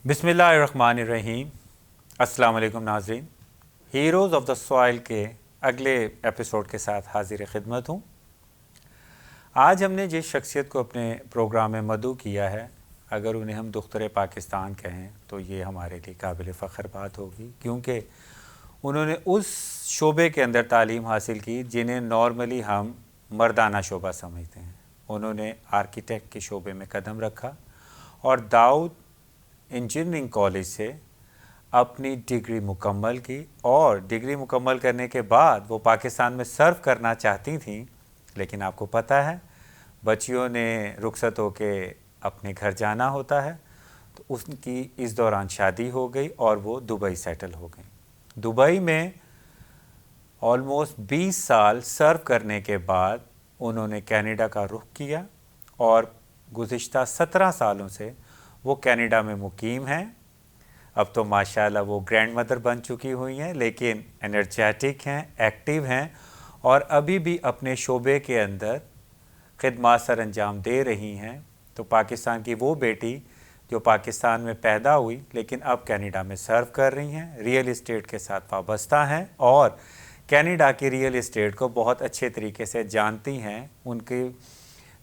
بسم اللہ الرحمن الرحیم۔ السلام علیکم ناظرین، ہیروز آف دا سوائل کے اگلے ایپیسوڈ کے ساتھ حاضر خدمت ہوں۔ آج ہم نے جس شخصیت کو اپنے پروگرام میں مدعو کیا ہے، اگر انہیں ہم دختر پاکستان کہیں تو یہ ہمارے لیے قابل فخر بات ہوگی، کیونکہ انہوں نے اس شعبے کے اندر تعلیم حاصل کی جنہیں نارملی ہم مردانہ شعبہ سمجھتے ہیں۔ انہوں نے آرکیٹیکٹ کے شعبے میں قدم رکھا اور داؤد انجینئرنگ کالج سے اپنی ڈگری مکمل کی، اور ڈگری مکمل کرنے کے بعد وہ پاکستان میں سرو کرنا چاہتی تھیں، لیکن آپ کو پتہ ہے بچیوں نے رخصت ہو کے اپنے گھر جانا ہوتا ہے، تو ان کی اس دوران شادی ہو گئی اور وہ دبئی سیٹل ہو گئی۔ دبئی میں آلموسٹ 20 سال سرو کرنے کے بعد انہوں نے کینیڈا کا رخ کیا، اور گزشتہ 17 سالوں سے وہ کینیڈا میں مقیم ہیں۔ اب تو ماشاءاللہ وہ گرینڈ مدر بن چکی ہوئی ہیں، لیکن انرجیٹک ہیں، ایکٹیو ہیں، اور ابھی بھی اپنے شعبے کے اندر خدمات سر انجام دے رہی ہیں۔ تو پاکستان کی وہ بیٹی جو پاکستان میں پیدا ہوئی لیکن اب کینیڈا میں سرو کر رہی ہیں، ریئل اسٹیٹ کے ساتھ وابستہ ہیں اور کینیڈا کی ریئل اسٹیٹ کو بہت اچھے طریقے سے جانتی ہیں۔ ان کے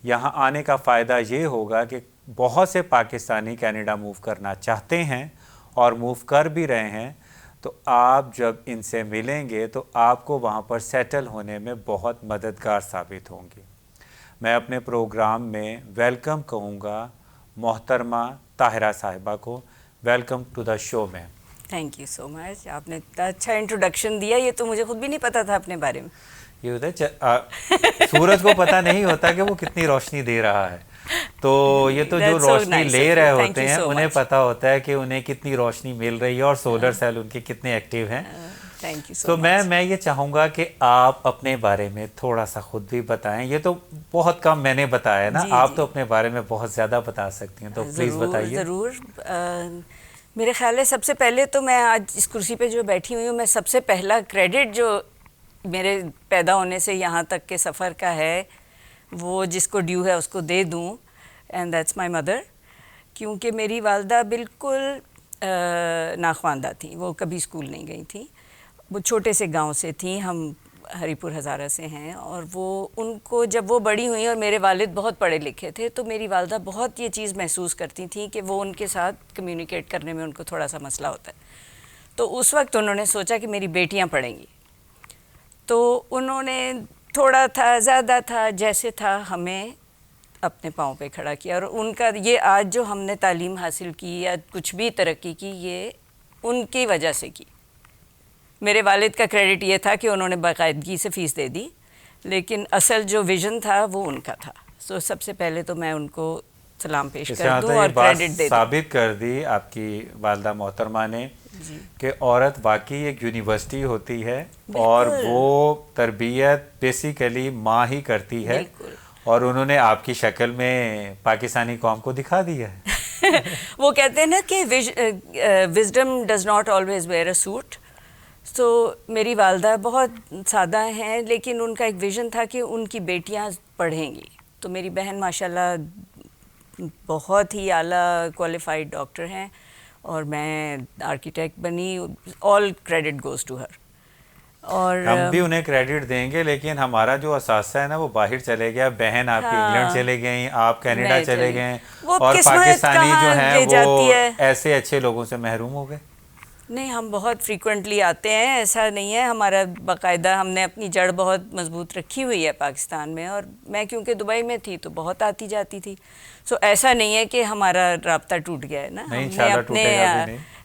یہاں آنے کا فائدہ یہ ہوگا کہ بہت سے پاکستانی کینیڈا موو کرنا چاہتے ہیں اور موو کر بھی رہے ہیں، تو آپ جب ان سے ملیں گے تو آپ کو وہاں پر سیٹل ہونے میں بہت مددگار ثابت ہوں گی۔ میں اپنے پروگرام میں ویلکم کہوں گا محترمہ طاہرہ صاحبہ کو۔ ویلکم ٹو دا شو میں۔ تھینک یو سو مچ، آپ نے اتنا اچھا انٹروڈکشن دیا، یہ تو مجھے خود بھی نہیں پتا تھا اپنے بارے میں۔ یہ ہوتا ہے سورج کو پتہ نہیں ہوتا کہ وہ کتنی روشنی دے رہا ہے، تو یہ تو جو روشنی لے رہے ہوتے ہیں انہیں پتہ ہوتا ہے کہ انہیں کتنی روشنی مل رہی ہے اور سولر سیل ان کے کتنے ایکٹیو ہیں۔ تو میں یہ چاہوں گا کہ آپ اپنے بارے میں تھوڑا سا خود بھی بتائیں۔ یہ تو بہت کم میں نے بتایا نا، آپ تو اپنے بارے میں بہت زیادہ بتا سکتی ہیں، تو پلیز بتائیے۔ ضرور۔ میرے خیال ہے سب سے پہلے تو میں آج اس کرسی پہ جو بیٹھی ہوئی ہوں، میں سب سے پہلا کریڈٹ جو میرے پیدا ہونے سے یہاں تک کے سفر کا ہے وہ جس کو ڈیو ہے اس کو دے دوں، اینڈ دیٹس مائی مدر، کیونکہ میری والدہ بالکل ناخواندہ تھیں، وہ کبھی اسکول نہیں گئی تھیں، وہ چھوٹے سے گاؤں سے تھیں، ہم ہری پور ہزارہ سے ہیں، اور وہ ان کو جب وہ بڑی ہوئیں اور میرے والد بہت پڑھے لکھے تھے تو میری والدہ بہت یہ چیز محسوس کرتی تھیں کہ وہ ان کے ساتھ کمیونیکیٹ کرنے میں ان کو تھوڑا سا مسئلہ ہوتا ہے، تو اس وقت انہوں نے سوچا کہ میری بیٹیاں پڑھیں گی، تو انہوں نے تھوڑا تھا زیادہ تھا جیسے تھا ہمیں اپنے پاؤں پہ کھڑا کیا، اور ان کا یہ آج جو ہم نے تعلیم حاصل کی یا کچھ بھی ترقی کی یہ ان کی وجہ سے کی۔ میرے والد کا کریڈٹ یہ تھا کہ انہوں نے باقاعدگی سے فیس دے دی، لیکن اصل جو ویژن تھا وہ ان کا تھا۔ سو سب سے پہلے تو میں ان کو سلام پیش کر دوں اور کریڈٹ دے دوں۔ ثابت کر دی آپ کی والدہ محترمہ نے کہ عورت واقعی ایک یونیورسٹی ہوتی ہے، اور وہ تربیت بیسیکلی ماں ہی کرتی ہے، اور انہوں نے آپ کی شکل میں پاکستانی قوم کو دکھا دیا ہے۔ وہ کہتے ہیں نا کہ wisdom does not always wear a suit. تو میری والدہ بہت سادہ ہیں، لیکن ان کا ایک ویژن تھا کہ ان کی بیٹیاں پڑھیں گی، تو میری بہن ماشاءاللہ بہت ہی اعلیٰ کوالیفائڈ ڈاکٹر ہیں، اور میں آرکیٹیکٹ بنی۔ All credit goes to her. اور ہم بھی انہیں کریڈٹ دیں گے، لیکن ہمارا جو اثاثہ ہے نا وہ باہر چلے گیا۔ بہن آپ کی انگلینڈ چلے گئیں، آپ کینیڈا چلے گئے، اور پاکستانی جو ہیں وہ ایسے اچھے لوگوں سے محروم ہو گئے۔ نہیں، ہم بہت فریکوینٹلی آتے ہیں، ایسا نہیں ہے، ہمارا باقاعدہ ہم نے اپنی جڑ بہت مضبوط رکھی ہوئی ہے پاکستان میں، اور میں کیونکہ دبئی میں تھی تو بہت آتی جاتی تھی، سو ایسا نہیں ہے کہ ہمارا رابطہ ٹوٹ گیا ہے نا۔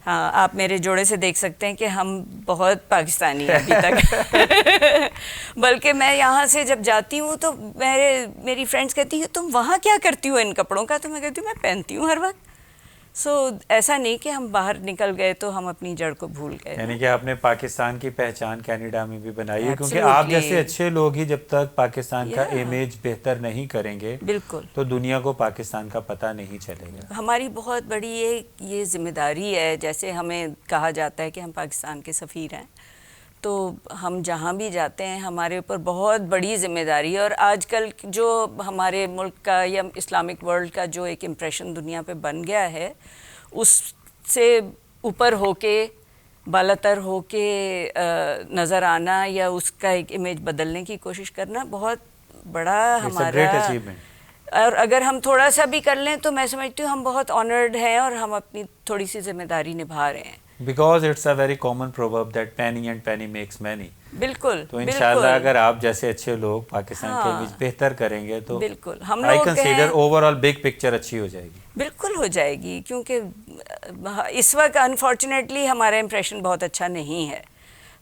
ہاں، آپ میرے جوڑے سے دیکھ سکتے ہیں کہ ہم بہت پاکستانی ہیں ابھی تک۔ بلکہ میں یہاں سے جب جاتی ہوں تو میری فرینڈس کہتی ہیں تم وہاں کیا کرتی ہو ان کپڑوں کا، تو میں کہتی ہوں میں پہنتی ہوں ہر وقت۔ سو ایسا نہیں کہ ہم باہر نکل گئے تو ہم اپنی جڑ کو بھول گئے، یعنی کہ آپ نے پاکستان کی پہچان کینیڈا میں بھی بنائی ہے، کیونکہ آپ جیسے اچھے لوگ ہی جب تک پاکستان کا امیج بہتر نہیں کریں گے بالکل تو دنیا کو پاکستان کا پتہ نہیں چلے گا۔ ہماری بہت بڑی یہ ذمہ داری ہے، جیسے ہمیں کہا جاتا ہے کہ ہم پاکستان کے سفیر ہیں، تو ہم جہاں بھی جاتے ہیں ہمارے اوپر بہت بڑی ذمہ داری ہے، اور آج کل جو ہمارے ملک کا یا اسلامک ورلڈ کا جو ایک امپریشن دنیا پہ بن گیا ہے، اس سے اوپر ہو کے بالاتر ہو کے نظر آنا یا اس کا ایک امیج بدلنے کی کوشش کرنا بہت بڑا ہمارا، اور اگر ہم تھوڑا سا بھی کر لیں تو میں سمجھتی ہوں ہم بہت آنرڈ ہیں اور ہم اپنی تھوڑی سی ذمہ داری نبھا رہے ہیں. Because it's a very common proverb that penny and penny makes many. بالکل. تو انشاءاللہ اگر آپ جیسے اچھے لوگ پاکستان کے امیج بہتر کریں گے تو بالکل ہم آئی لوگ consider over all big picture اچھی ہو جائے گی. بالکل ہو جائے گی، کیونکہ اس وقت انفارچونیٹلی ہمارا امپریشن بہت اچھا نہیں ہے.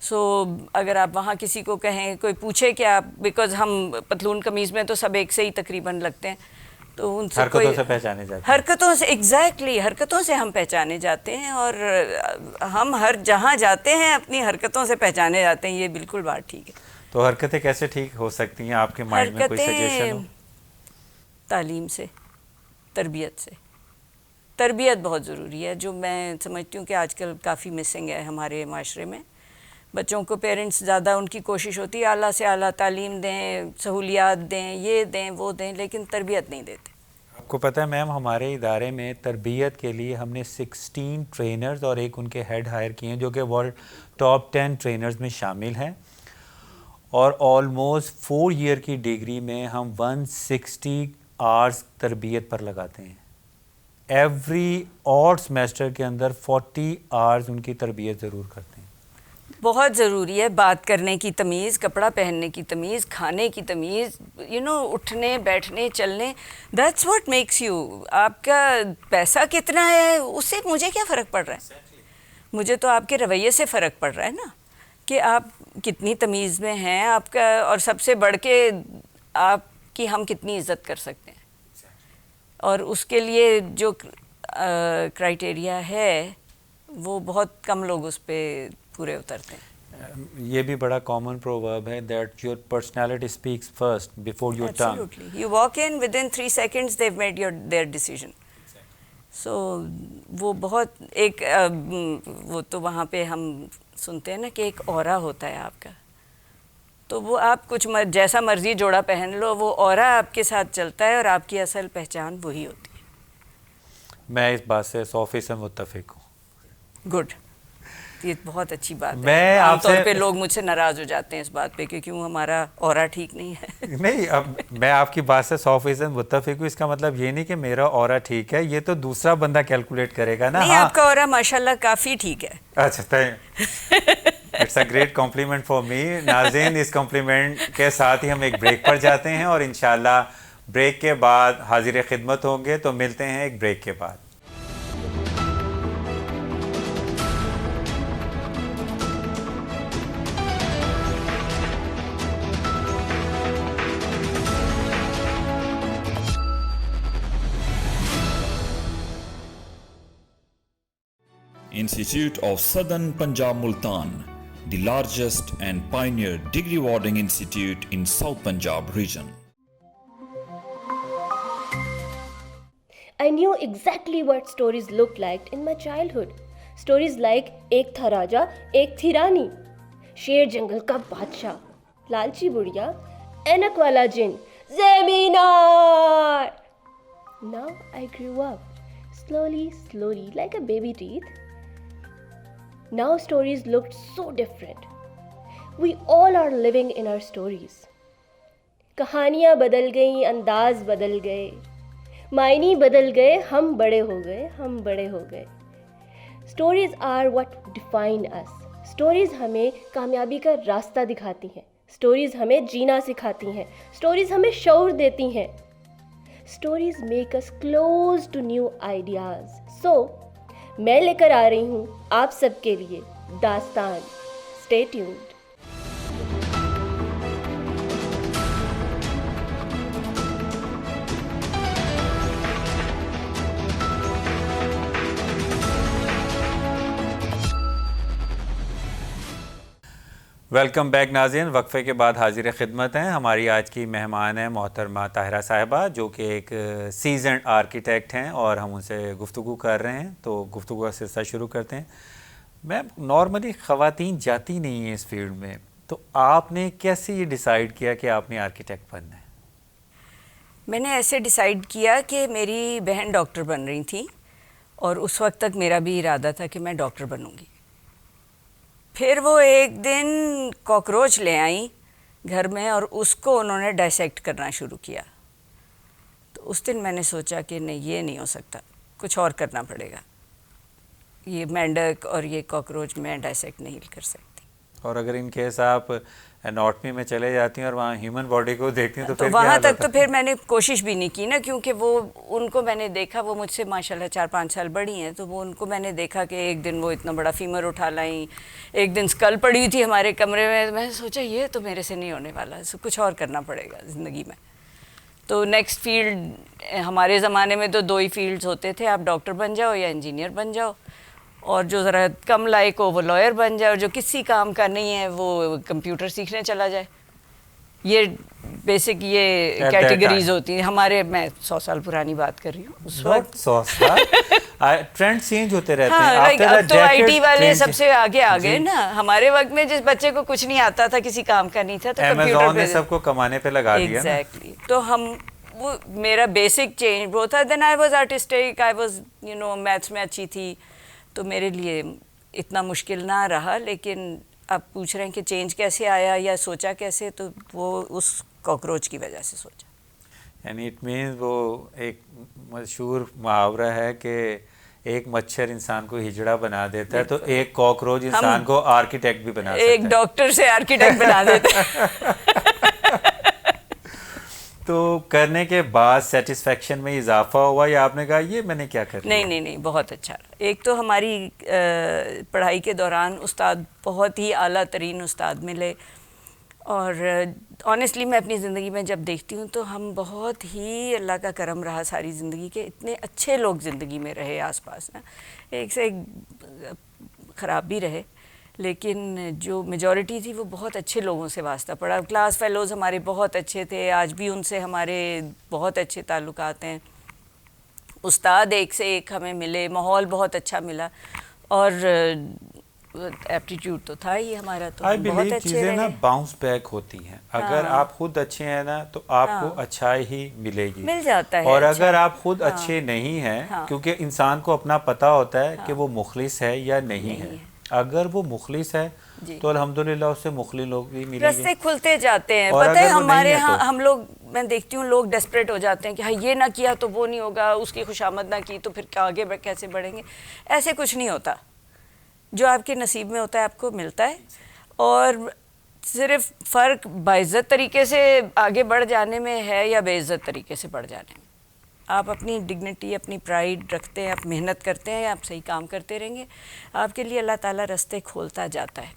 سو اگر آپ وہاں کسی کو کہیں، کوئی پوچھے کہ آپ، بیکاز ہم پتلون قمیض میں تو سب ایک سے ہی تقریباً لگتے ہیں، تو ان سے حرکتوں سے پہچانے جاتے ہیں. حرکتوں سے ایگزیکٹلی حرکتوں سے ہم پہچانے جاتے ہیں، اور ہم ہر جہاں جاتے ہیں اپنی حرکتوں سے پہچانے جاتے ہیں. یہ بالکل بات ٹھیک ہے. تو حرکتیں کیسے ٹھیک ہو سکتی ہیں آپ کے مائنڈ میں کوئی سجیشن ہو؟ تعلیم سے، تربیت سے. تربیت بہت ضروری ہے، جو میں سمجھتی ہوں کہ آج کل کافی مسنگ ہے ہمارے معاشرے میں. بچوں کو پیرنٹس زیادہ ان کی کوشش ہوتی ہے اعلیٰ سے اعلیٰ تعلیم دیں، سہولیات دیں، یہ دیں وہ دیں، لیکن تربیت نہیں دیتے. آپ کو پتہ ہے میم، ہمارے ادارے میں تربیت کے لیے ہم نے 16 ٹرینرز اور ایک ان کے ہیڈ ہائر کیے ہیں جو کہ ورلڈ ٹاپ 10 ٹرینرز میں شامل ہیں، اور آلموسٹ 4 ایئر کی ڈگری میں ہم 160 آورس تربیت پر لگاتے ہیں. ایوری اور سیمیسٹر کے اندر 40 آورس ان کی تربیت ضرور کرتے ہیں. بہت ضروری ہے بات کرنے کی تمیز، کپڑا پہننے کی تمیز، کھانے کی تمیز، اٹھنے بیٹھنے چلنے. That's what makes you. آپ کا پیسہ کتنا ہے اس سے مجھے کیا فرق پڑ رہا ہے؟ مجھے تو آپ کے رویے سے فرق پڑ رہا ہے نا، کہ آپ کتنی تمیز میں ہیں آپ کا، اور سب سے بڑھ کے آپ کی ہم کتنی عزت کر سکتے ہیں. اور اس کے لیے جو کرائٹیریا ہے وہ بہت کم لوگ اس پہ پورے اترتے ہیں. یہ بھی بڑا کامن پروورب ہے that your personality speaks first before your tongue. Absolutely. You walk in, within 3 seconds they've made their decision. So وہ بہت ایک وہ تو وہاں پہ ہم سنتے ہیں نا کہ ایک اورا ہوتا ہے آپ کا، تو وہ آپ کچھ جیسا مرضی جوڑا پہن لو، وہ اورا آپ کے ساتھ چلتا ہے اور آپ کی اصل پہچان وہی ہوتی ہے. میں اس بات سے 100% متفق ہوں. گڈ. یہ بہت اچھی بات ہے. میں عام آپ طور سے پہ لوگ مجھ سے ناراض ہو جاتے ہیں اس بات پہ کہ کیوں ہمارا اورا ٹھیک نہیں ہے. نہیں، اب میں آپ کی بات سے 100% متفق ہوں. اس کا مطلب یہ نہیں کہ میرا اورا ٹھیک ہے، یہ تو دوسرا بندہ کیلکولیٹ کرے گا نا. نہیں، آپ کا اورا ماشاءاللہ کافی ٹھیک ہے. اچھا، it's a great compliment for me. ناظرین، اس کمپلیمنٹ کے ساتھ ہی ہم ایک بریک پر جاتے ہیں، اور انشاءاللہ بریک کے بعد حاضر خدمت ہوں گے. تو ملتے ہیں ایک بریک کے بعد. Institute of Southern Punjab Multan, the largest and pioneer degree awarding institute in South Punjab region. I knew exactly what stories looked like in my childhood. Stories like Ek Tha Raja, Ek Thi Rani, Sher Jungle Ka Badshah, Lalchi Budiya, Anak Wala Jinn, Zeminar. Now I grew up, slowly, like a baby teeth. Now stories looked so different. We all are living in our stories. کہانیاں بدل گئیں، انداز بدل گئے، معنی بدل گئے، ہم بڑے ہو گئے. Stories are what define us. Stories ہمیں کامیابی کا راستہ دکھاتی ہیں. Stories ہمیں جینا سکھاتی ہیں. Stories ہمیں شعور دیتی ہیں. Stories make us close to new ideas. So میں لے کر آ رہی ہوں آپ سب کے لیے داستان. Stay tuned. ویلکم بیک ناظرین. وقفے کے بعد حاضر خدمت ہیں. ہماری آج کی مہمان ہیں محترمہ طاہرہ صاحبہ، جو کہ ایک سیزنڈ آرکیٹیکٹ ہیں، اور ہم ان سے گفتگو کر رہے ہیں. تو گفتگو کا سلسلہ شروع کرتے ہیں. میم، نارملی خواتین جاتی نہیں ہیں اس فیلڈ میں، تو آپ نے کیسے یہ ڈیسائیڈ کیا کہ آپ نے آرکیٹیکٹ بننا ہے؟ میں نے ایسے ڈیسائیڈ کیا کہ میری بہن ڈاکٹر بن رہی تھی، اور اس وقت تک میرا بھی ارادہ تھا کہ میں ڈاکٹر بنوں گی. پھر وہ ایک دن کاکروچ لے آئیں گھر میں اور اس کو انہوں نے ڈائسیکٹ کرنا شروع کیا. تو اس دن میں نے سوچا کہ نہیں یہ نہیں ہو سکتا, کچھ اور کرنا پڑے گا, یہ مینڈک اور یہ کاکروچ میں ڈائسیکٹ نہیں کر سکتی. اور اگر ان کیس آپ اناٹمی میں چلے جاتی ہیں اور وہاں ہیومن باڈی کو دیکھتی ہیں تو تو پھر وہاں تک تو پھر میں نے کوشش بھی نہیں کی نا, کیونکہ وہ ان کو میں نے دیکھا, وہ مجھ سے ماشاءاللہ 4-5 سال بڑی ہیں, تو وہ ان کو میں نے دیکھا کہ ایک دن وہ اتنا بڑا فیمر اٹھا لائیں, ایک دن اسکل پڑی ہوئی تھی ہمارے کمرے میں. میں نے سوچا یہ تو میرے سے نہیں ہونے والا, کچھ اور کرنا پڑے گا زندگی میں. تو نیکسٹ فیلڈ, ہمارے زمانے میں تو 2 ہی فیلڈز ہوتے تھے, آپ ڈاکٹر بن جاؤ یا انجینئر بن جاؤ, اور جو ذرا کم لائق ہو وہ لائر بن جائے, اور جو کسی کام کا نہیں ہے وہ کمپیوٹر سیکھنے چلا جائے. یہ بیسک یہ کیٹیگریز ہوتی ہیں ہمارے. میں 100 سال پرانی بات کر رہی ہوں اس وقت. 100 سال ٹرینڈ چینج ہوتے رہتے ہیں. ہاں, اب تو آئی ٹی والے سب سے آگے آ گئے نا. ہمارے وقت میں جس بچے کو کچھ نہیں آتا تھا, کسی کام کا نہیں تھا, تو Amazon نے سب کو کمانے پہ لگا دیا. ایگزیکٹلی. تو ہم وہ میرا بیسک چینج وہ تھا. Then I was artistic, I was maths میں اچھی تھی, تو میرے لیے اتنا مشکل نہ رہا. لیکن آپ پوچھ رہے ہیں کہ چینج کیسے آیا یا سوچا کیسے, تو وہ اس کاکروچ کی وجہ سے سوچا. یعنی اٹ مینز وہ ایک مشہور محاورہ ہے کہ ایک مچھر انسان کو ہجڑا بنا دیتا ہے, تو ایک کاکروچ انسان کو آرکیٹیکٹ بھی بنا سکتا ہے. ایک ڈاکٹر سے آرکیٹیکٹ بنا دیتا ہے. تو کرنے کے بعد سیٹسفیکشن میں اضافہ ہوا یا آپ نے کہا یہ میں نے کیا کر لیا؟ نہیں, بہت اچھا. ایک تو ہماری پڑھائی کے دوران استاد بہت ہی اعلیٰ ترین استاد ملے, اور آنیسٹلی میں اپنی زندگی میں جب دیکھتی ہوں تو ہم بہت ہی اللہ کا کرم رہا ساری زندگی کے, اتنے اچھے لوگ زندگی میں رہے آس پاس نا, ایک سے ایک خراب بھی رہے, لیکن جو میجورٹی تھی وہ بہت اچھے لوگوں سے واسطہ پڑا. کلاس فیلوز ہمارے بہت اچھے تھے, آج بھی ان سے ہمارے بہت اچھے تعلقات ہیں. استاد ایک سے ایک ہمیں ملے, ماحول بہت اچھا ملا, اور ایپٹیٹیوڈ تو تھا ہی ہمارا. تو بہت اچھے چیزیں نا باؤنس بیک ہوتی ہیں. اگر آپ خود اچھے ہیں نا تو آپ کو اچھا ہی ملے گی, مل جاتا ہے. اور اگر آپ خود اچھے نہیں ہیں, کیونکہ انسان کو اپنا پتہ ہوتا ہے کہ وہ مخلص ہے یا نہیں ہے. اگر وہ مخلص ہے تو الحمدللہ اس سے مخلص لوگ بھی ملیں گے, رستے کھلتے جاتے ہیں. پتہ ہے ہمارے ہاں ہم لوگ, میں دیکھتی ہوں لوگ ڈیسپریٹ ہو جاتے ہیں کہ ہاں یہ نہ کیا تو وہ نہیں ہوگا, اس کی خوشامد نہ کی تو پھر آگے کیسے بڑھیں گے. ایسے کچھ نہیں ہوتا. جو آپ کے نصیب میں ہوتا ہے آپ کو ملتا ہے, اور صرف فرق باعزت طریقے سے آگے بڑھ جانے میں ہے یا بے عزت طریقے سے بڑھ جانے میں. آپ اپنی ڈگنیٹی, اپنی پرائیڈ رکھتے ہیں, آپ محنت کرتے ہیں, آپ صحیح کام کرتے رہیں گے, آپ کے لیے اللہ تعالیٰ رستے کھولتا جاتا ہے.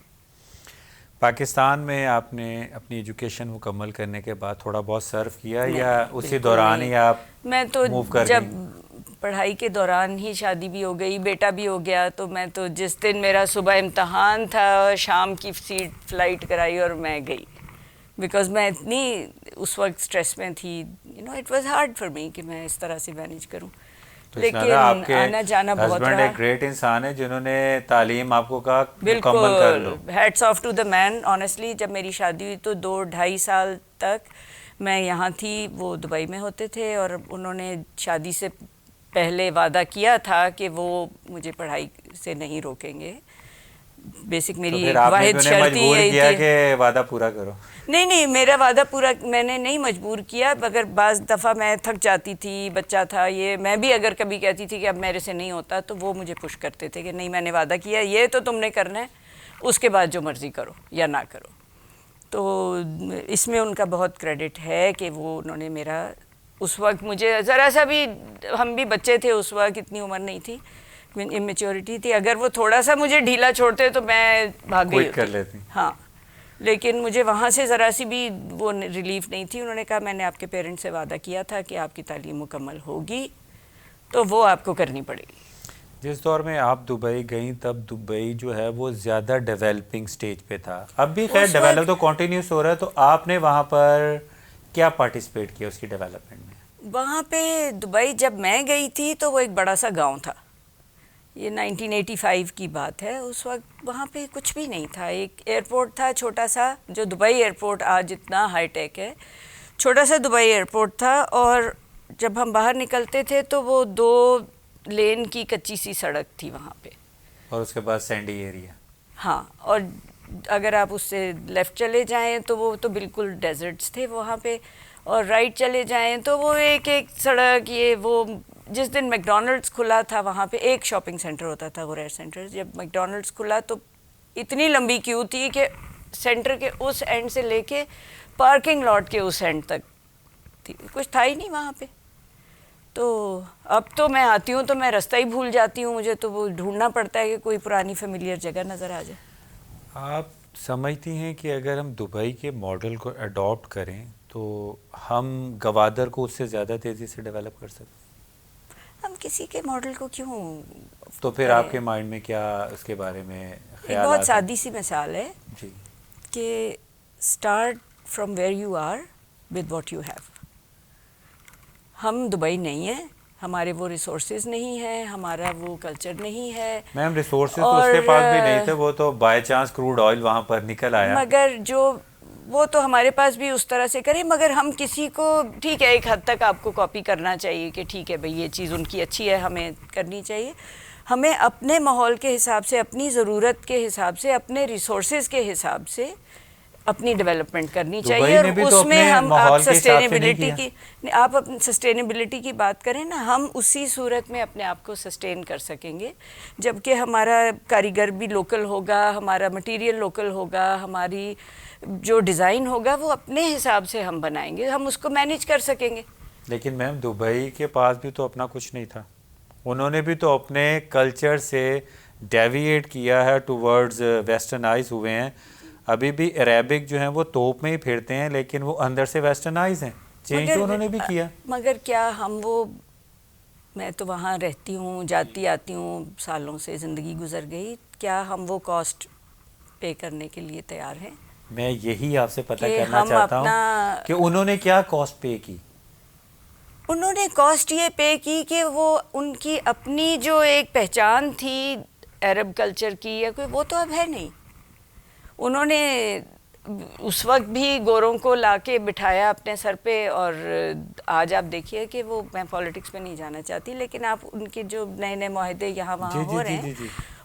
پاکستان میں آپ نے اپنی ایجوکیشن مکمل کرنے کے بعد تھوڑا بہت سرو کیا یا اسی دوران ہی آپ میں تو موو کر جب گئیں؟ پڑھائی کے دوران ہی شادی بھی ہو گئی, بیٹا بھی ہو گیا, تو میں تو جس دن میرا صبح امتحان تھا شام کی سیٹ فلائٹ کرائی اور میں گئی, بیکاز میں اتنی اس وقت اسٹریس میں تھی. It was hard for me کہ میں اس طرح سے مینیج کروں. لیکن آنا جانا بہت رہا. ایک گریٹ انسان ہے جنہوں نے تعلیم آپ کو کہا مکمل کر لو. Hats off to the man. Honestly جب میری شادی ہوئی تو 2-2.5 سال تک میں یہاں تھی, وہ دبئی میں ہوتے تھے, اور انہوں نے شادی سے پہلے وعدہ کیا تھا کہ وہ مجھے پڑھائی سے نہیں روکیں گے. بیسک میری واحد شرط یہی تھی کہ وعدہ پورا کرو. نہیں, میرا وعدہ پورا میں نے نہیں مجبور کیا, مگر بعض دفعہ میں تھک جاتی تھی, بچہ تھا یہ, میں بھی اگر کبھی کہتی تھی کہ اب میرے سے نہیں ہوتا تو وہ مجھے پش کرتے تھے کہ نہیں میں نے وعدہ کیا یہ تو تم نے کرنا ہے, اس کے بعد جو مرضی کرو یا نہ کرو. تو اس میں ان کا بہت کریڈٹ ہے کہ وہ انہوں نے میرا اس وقت مجھے ذرا سا بھی, ہم بھی بچے تھے اس وقت, اتنی عمر نہیں تھی, امیچیورٹی تھی, اگر وہ تھوڑا سا مجھے ڈھیلا چھوڑتے تو میں بھاگ گئی کر لیتی. ہاں, لیکن مجھے وہاں سے ذرا سی بھی وہ ریلیف نہیں تھی. انہوں نے کہا میں نے آپ کے پیرنٹس سے وعدہ کیا تھا کہ آپ کی تعلیم مکمل ہوگی تو وہ آپ کو کرنی پڑے گی. جس دور میں آپ دبئی گئیں تب دبئی جو ہے وہ زیادہ ڈیولپنگ سٹیج پہ تھا, اب بھی خیر ڈیولپ تو کنٹینیوس ہو رہا ہے, تو آپ نے وہاں پر کیا پارٹیسپیٹ کیا اس کی ڈیولپمنٹ میں؟ وہاں پہ دبئی جب میں گئی تھی تو وہ ایک بڑا سا گاؤں تھا, یہ 1985 کی بات ہے. اس وقت وہاں پہ کچھ بھی نہیں تھا. ایک ایئرپورٹ تھا چھوٹا سا, جو دبئی ایئرپورٹ آج اتنا ہائی ٹیک ہے, چھوٹا سا دبئی ایئرپورٹ تھا, اور جب ہم باہر نکلتے تھے تو وہ 2 لین کی کچی سی سڑک تھی وہاں پہ, اور اس کے بعد سینڈی ایریا. ہاں, اور اگر آپ اس سے لیفٹ چلے جائیں تو وہ تو بالکل ڈیزرٹس تھے وہاں پہ, اور رائٹ چلے جائیں تو وہ ایک سڑک, یہ وہ جس دن میک ڈونلڈس کھلا تھا وہاں پہ ایک شاپنگ سینٹر ہوتا تھا غریر سینٹر, جب میک ڈونلڈس کھلا تو اتنی لمبی کیو تھی کہ سینٹر کے اس اینڈ سے لے کے پارکنگ لاٹ کے اس اینڈ تک تھی, کچھ تھا ہی نہیں وہاں پہ. تو اب تو میں آتی ہوں تو میں راستہ ہی بھول جاتی ہوں, مجھے تو وہ ڈھونڈنا پڑتا ہے کہ کوئی پرانی فیملیئر جگہ نظر آ جائے. آپ سمجھتی ہیں کہ اگر ہم دبئی کے ماڈل کو اڈاپٹ کریں تو ہم گوادر کو اس سے زیادہ تیزی سے ڈیولپ کر سکتے ہیں؟ ہم کسی کے ماڈل کو کیوں, تو پھر آپ کے مائنڈ میں کیا اس کے بارے میں خیال؟ بہت سادی سی مثال ہے جی, کہ start from where you are with what you have. ہم دبئی نہیں ہیں, ہمارے وہ ریسورسز نہیں ہیں, ہمارا وہ کلچر نہیں ہے. میم ریسورسز تو اس کے پاس بھی نہیں تھے, وہ تو بائی چانس کروڈ آئل وہاں پر نکل آیا. مگر جو وہ تو ہمارے پاس بھی اس طرح سے کریں, مگر ہم کسی کو, ٹھیک ہے ایک حد تک آپ کو کاپی کرنا چاہیے کہ ٹھیک ہے بھئی یہ چیز ان کی اچھی ہے, ہمیں کرنی چاہیے. ہمیں اپنے ماحول کے حساب سے, اپنی ضرورت کے حساب سے, اپنے ریسورسز کے حساب سے اپنی ڈیولپمنٹ کرنی چاہیے. اور اس میں ہم آپ سسٹینیبلٹی کی, آپ اپنی سسٹینیبلٹی کی بات کریں نا, ہم اسی صورت میں اپنے آپ کو سسٹین کر سکیں گے جبکہ ہمارا کاریگر بھی لوکل ہوگا, ہمارا مٹیریل لوکل ہوگا, ہماری جو ڈیزائن ہوگا وہ اپنے حساب سے ہم بنائیں گے, ہم اس کو مینیج کر سکیں گے. لیکن میم دبئی کے پاس بھی تو اپنا کچھ نہیں تھا, انہوں نے بھی تو اپنے کلچر سے ڈیویٹ کیا ہے ٹورڈز ویسٹرنائز ہوئے ہیں. ابھی بھی عربک جو ہیں وہ توپ میں ہی پھیرتے ہیں لیکن وہ اندر سے ویسٹرنائز ہیں, چینج تو انہوں نے بھی کیا. مگر کیا ہم وہ, میں تو وہاں رہتی ہوں, جاتی آتی ہوں, سالوں سے زندگی گزر گئی, کیا ہم وہ کاسٹ پے کرنے کے لیے تیار ہیں؟ میں یہی آپ سے پتہ کرنا چاہتا ہوں کہ انہوں نے کیا کاسٹ پے کی. انہوں نے کاسٹ یہ پے کی کہ وہ ان کی اپنی جو ایک پہچان تھی عرب کلچر کی یا کوئی, وہ تو اب ہے نہیں. انہوں نے اس وقت بھی گوروں کو لا کے بٹھایا اپنے سر پہ, اور آج آپ دیکھیے کہ وہ, میں پالیٹکس میں نہیں جانا چاہتی, لیکن آپ ان کے جو نئے نئے معاہدے یہاں وہاں ہو رہے ہیں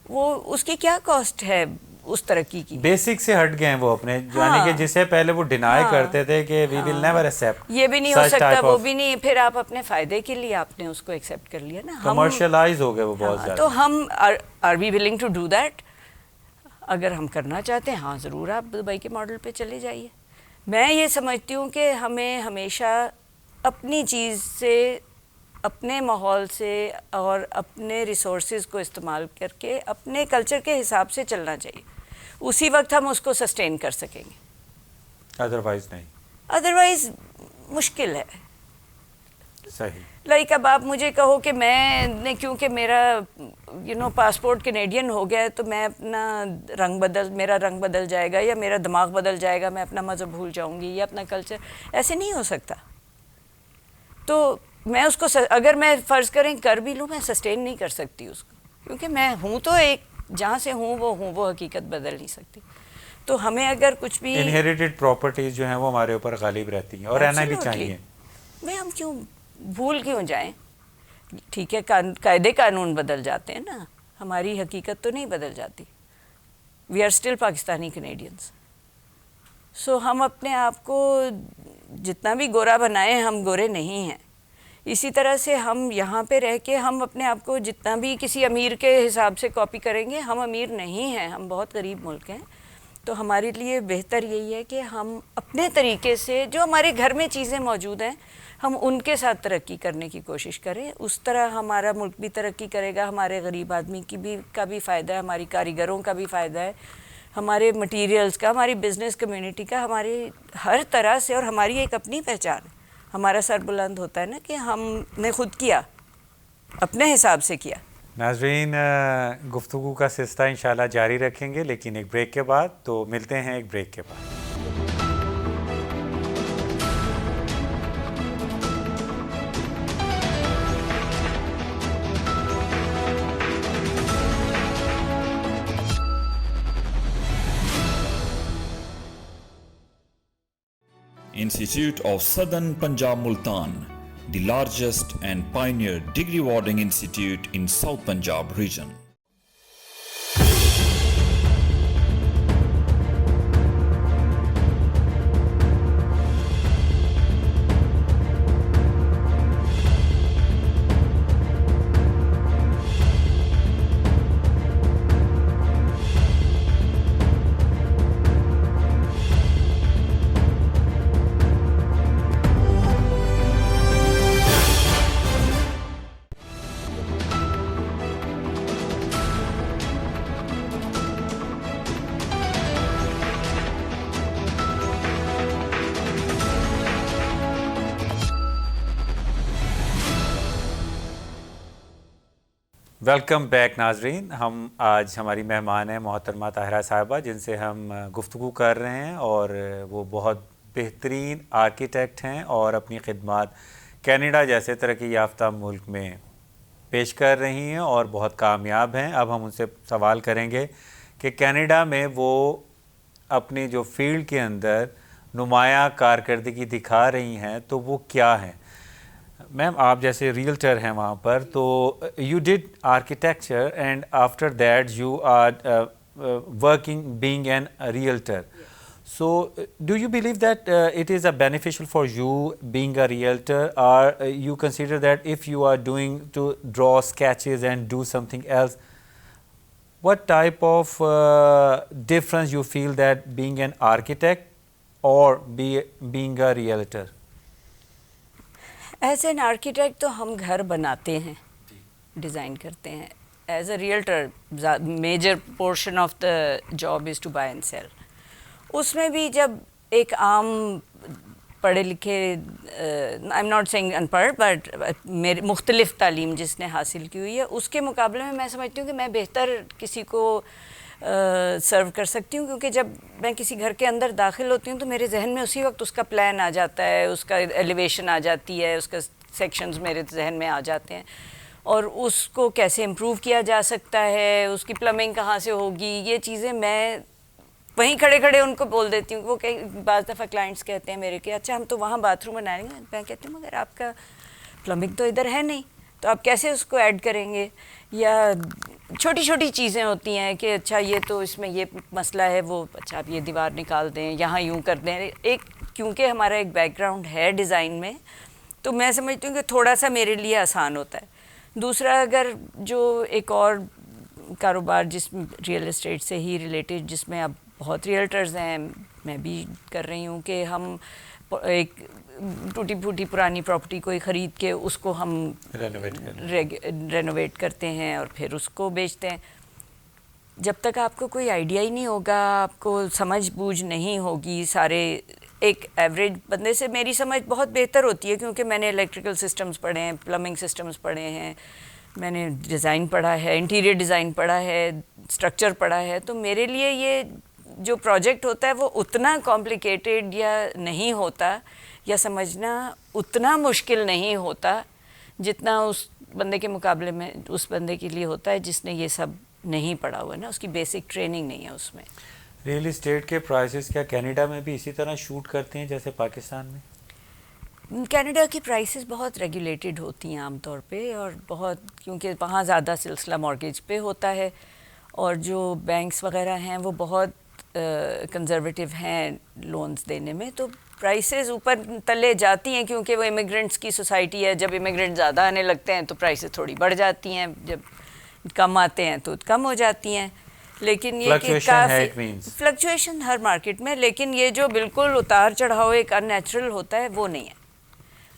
وہ اس کی کیا کاسٹ ہے اس ترقی کی. بیسک سے ہٹ گئے ہیں وہ اپنے, یعنی کہ جسے پہلے وہ ڈینائی کرتے تھے کہ وی ول نیور ایکسپٹ, یہ بھی نہیں ہو سکتا, وہ بھی نہیں, پھر آپ اپنے فائدے کے لیے آپ نے اس کو ایکسیپٹ کر لیا نا. کمرشلائز ہو گئے وہ بہت زیادہ. تو ہم are we willing to do that? اگر ہم کرنا چاہتے ہیں, ہاں ضرور آپ دبئی کے ماڈل پہ چلے جائیے. میں یہ سمجھتی ہوں کہ ہمیں ہمیشہ اپنی چیز سے, اپنے ماحول سے اور اپنے ریسورسز کو استعمال کر کے اپنے کلچر کے حساب سے چلنا چاہیے. اسی وقت ہم اس کو سسٹین کر سکیں گے, ادروائز نہیں. ادروائز مشکل ہے. صحیح. لائک اب آپ مجھے کہو کہ میں نے, کیونکہ میرا پاسپورٹ کینیڈین ہو گیا ہے تو میں اپنا میرا رنگ بدل جائے گا یا میرا دماغ بدل جائے گا, میں اپنا مذہب بھول جاؤں گی یا اپنا کلچر, ایسے نہیں ہو سکتا. تو میں اس کو اگر میں فرض کریں کر بھی لوں, میں سسٹین نہیں کر سکتی اس کو, کیونکہ میں ہوں تو ایک, جہاں سے ہوں وہ حقیقت بدل نہیں سکتی. تو ہمیں اگر کچھ بھی انہیریٹڈ پراپرٹیز جو ہیں وہ ہمارے اوپر غالب رہتی ہیں اور رہنا بھی چاہیے. میں ہم کیوں بھول کیوں جائیں؟ ٹھیک ہے قاعدے قانون بدل جاتے ہیں نا, ہماری حقیقت تو نہیں بدل جاتی. We are still Pakistani Canadians. So ہم اپنے آپ کو جتنا بھی گورا بنائیں, ہم گورے نہیں ہیں. اسی طرح سے ہم یہاں پہ رہ کے ہم اپنے آپ کو جتنا بھی کسی امیر کے حساب سے کاپی کریں گے, ہم امیر نہیں ہیں, ہم بہت غریب ملک ہیں. تو ہمارے لیے بہتر یہی ہے کہ ہم اپنے طریقے سے جو ہمارے گھر میں چیزیں موجود ہیں, ہم ان کے ساتھ ترقی کرنے کی کوشش کریں. اس طرح ہمارا ملک بھی ترقی کرے گا, ہمارے غریب آدمی کا بھی فائدہ ہے, ہماری کاریگروں کا بھی فائدہ ہے, ہمارے مٹیریلز کا, ہماری بزنس کمیونٹی کا, ہماری ہر طرح سے. اور ہماری ایک اپنی پہچان ہے, ہمارا سر بلند ہوتا ہے نا کہ ہم نے خود کیا, اپنے حساب سے کیا. ناظرین, گفتگو کا سلسلہ انشاءاللہ جاری رکھیں گے لیکن ایک بریک کے بعد. تو ملتے ہیں ایک بریک کے بعد. Institute of Southern Punjab Multan, the largest and pioneer degree awarding institute in South Punjab region. Welcome back ناظرین. ہم آج ہماری مہمان ہیں محترمہ طاہرہ صاحبہ جن سے ہم گفتگو کر رہے ہیں اور وہ بہت بہترین آرکیٹیکٹ ہیں اور اپنی خدمات کینیڈا جیسے ترقی یافتہ ملک میں پیش کر رہی ہیں اور بہت کامیاب ہیں. اب ہم ان سے سوال کریں گے کہ کینیڈا میں وہ اپنی جو فیلڈ کے اندر نمایاں کارکردگی دکھا رہی ہیں تو وہ کیا ہیں. میم آپ جیسے ریئلٹر ہیں وہاں پر تو you did architecture and after that you are working being an realtor. So do you believe that it is a beneficial for you being a realtor, or you consider that if you are doing to draw sketches and do something else, what type of difference you feel that being an architect or being a realtor? As an architect تو ہم گھر بناتے ہیں, design کرتے ہیں. As a realtor major portion of the job is to buy and sell. اس میں بھی جب ایک عام پڑھے لکھے, آئی ایم ناٹ سینگ ان پڑھ, بٹ میری مختلف تعلیم جس نے حاصل کی ہوئی ہے اس کے مقابلے میں سمجھتی ہوں کہ میں بہتر کسی کو سرو کر سکتی ہوں, کیونکہ جب میں کسی گھر کے اندر داخل ہوتی ہوں تو میرے ذہن میں اسی وقت اس کا پلان آ جاتا ہے, اس کا ایلیویشن آ جاتی ہے, اس کا سیکشنز میرے ذہن میں آ جاتے ہیں, اور اس کو کیسے امپروو کیا جا سکتا ہے, اس کی پلمنگ کہاں سے ہوگی, یہ چیزیں میں وہیں کھڑے کھڑے ان کو بول دیتی ہوں. وہ کئی بعض دفعہ کلائنٹس کہتے ہیں میرے کہ اچھا ہم تو وہاں باتھ روم بنا رہے ہیں. میں کہتی ہوں مگر آپ کا پلمبنگ تو ادھر ہے نہیں, تو آپ کیسے اس کو ایڈ کریں گے. یا چھوٹی چھوٹی چیزیں ہوتی ہیں کہ اچھا یہ تو اس میں یہ مسئلہ ہے, وہ اچھا آپ یہ دیوار نکال دیں, یہاں یوں کر دیں. ایک کیونکہ ہمارا ایک بیک گراؤنڈ ہے ڈیزائن میں, تو میں سمجھتی ہوں کہ تھوڑا سا میرے لیے آسان ہوتا ہے. دوسرا اگر جو ایک اور کاروبار جس ریئل اسٹیٹ سے ہی ریلیٹڈ, جس میں اب بہت ریئلٹرز ہیں, میں بھی کر رہی ہوں, کہ ہم ایک ٹوٹی پھوٹی پرانی پراپرٹی کوئی خرید کے اس کو ہم رینوویٹ کرتے ہیں اور پھر اس کو بیچتے ہیں. جب تک آپ کو کوئی آئیڈیا ہی نہیں ہوگا, آپ کو سمجھ بوجھ نہیں ہوگی, سارے ایک ایوریج بندے سے میری سمجھ بہت بہتر ہوتی ہے, کیونکہ میں نے الیکٹریکل سسٹمز پڑھے ہیں, پلمبنگ سسٹمز پڑھے ہیں, میں نے ڈیزائن پڑھا ہے, انٹیریئر ڈیزائن پڑھا ہے, اسٹرکچر پڑھا ہے. تو میرے لیے یہ جو پروجیکٹ ہوتا ہے وہ اتنا کمپلیکیٹڈ یا نہیں ہوتا, یا سمجھنا اتنا مشکل نہیں ہوتا جتنا اس بندے کے مقابلے میں اس بندے کے لیے ہوتا ہے جس نے یہ سب نہیں پڑھا ہوا ہے نا, اس کی بیسک ٹریننگ نہیں ہے اس میں. ریئل اسٹیٹ کے پرائسز کیا کینیڈا میں بھی اسی طرح شوٹ کرتے ہیں جیسے پاکستان میں؟ کینیڈا کی پرائسز بہت ریگولیٹڈ ہوتی ہیں عام طور پہ, اور بہت کیونکہ وہاں زیادہ سلسلہ مارگیج پہ ہوتا ہے, اور جو بینکس وغیرہ ہیں وہ بہت کنزرویٹو ہیں لونز دینے میں, تو پرائسز اوپر تلے جاتی ہیں, کیونکہ وہ امیگرینٹس کی سوسائٹی ہے. جب امیگرینٹ زیادہ آنے لگتے ہیں تو پرائسز تھوڑی بڑھ جاتی ہیں, جب کم آتے ہیں تو کم ہو جاتی ہیں. لیکن یہ کہ کافی فلکچویشن ہر مارکیٹ میں, لیکن یہ جو بالکل اتار چڑھاؤ ایک ان نیچرل ہوتا ہے وہ نہیں ہے,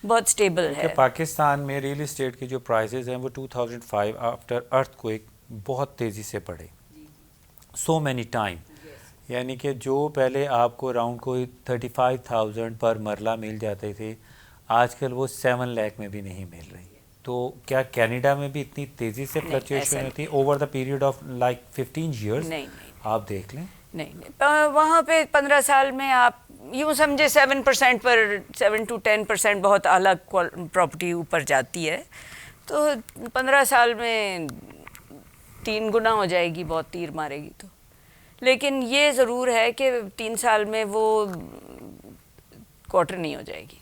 بہت اسٹیبل ہے. پاکستان میں ریئل اسٹیٹ کی جو پرائسز ہیں وہ 2005 آفٹر ارتھ کوئک بہت تیزی سے بڑھے, سو مینی ٹائم. یعنی کہ جو پہلے آپ کو اراؤنڈ کوئی 35,000 پر مرلہ مل جاتے تھے, آج کل وہ 7 لاکھ میں بھی نہیں مل رہی. تو کیا کینیڈا میں بھی اتنی تیزی سے فلکچویشن ہوتی ہے over the period of like 15 years? نہیں, آپ دیکھ لیں. نہیں, وہاں پہ 15 سال میں آپ یوں سمجھے 7% پر 7 to 10% بہت اعلیٰ پراپرٹی اوپر جاتی ہے, تو 15 سال میں 3 گنا ہو جائے گی, بہت تیر مارے گی تو. لیکن یہ ضرور ہے کہ 3 سال میں وہ کوارٹر نہیں ہو جائے گی.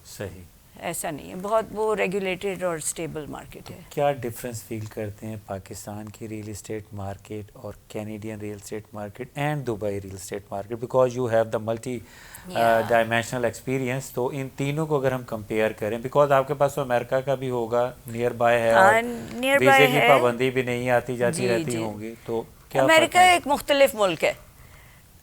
صحیح ایسا نہیں ہے, بہت وہ ریگولیٹڈ اور اسٹیبل مارکیٹ ہے. کیا ڈفرینس فیل کرتے ہیں پاکستان کی ریئل اسٹیٹ مارکیٹ اور Canadian real estate market and Dubai real estate market, because you have the multi dimensional experience, تو ان تینوں کو اگر ہم کمپیئر کریں, بیکاز آپ کے پاس تو امریکہ کا بھی ہوگا, نیئر بائی ہے, اور ویزے کی پابندی بھی نہیں آتی جاتی رہتی ہوں گی, تو کیا امریکہ ایک مختلف ملک ہے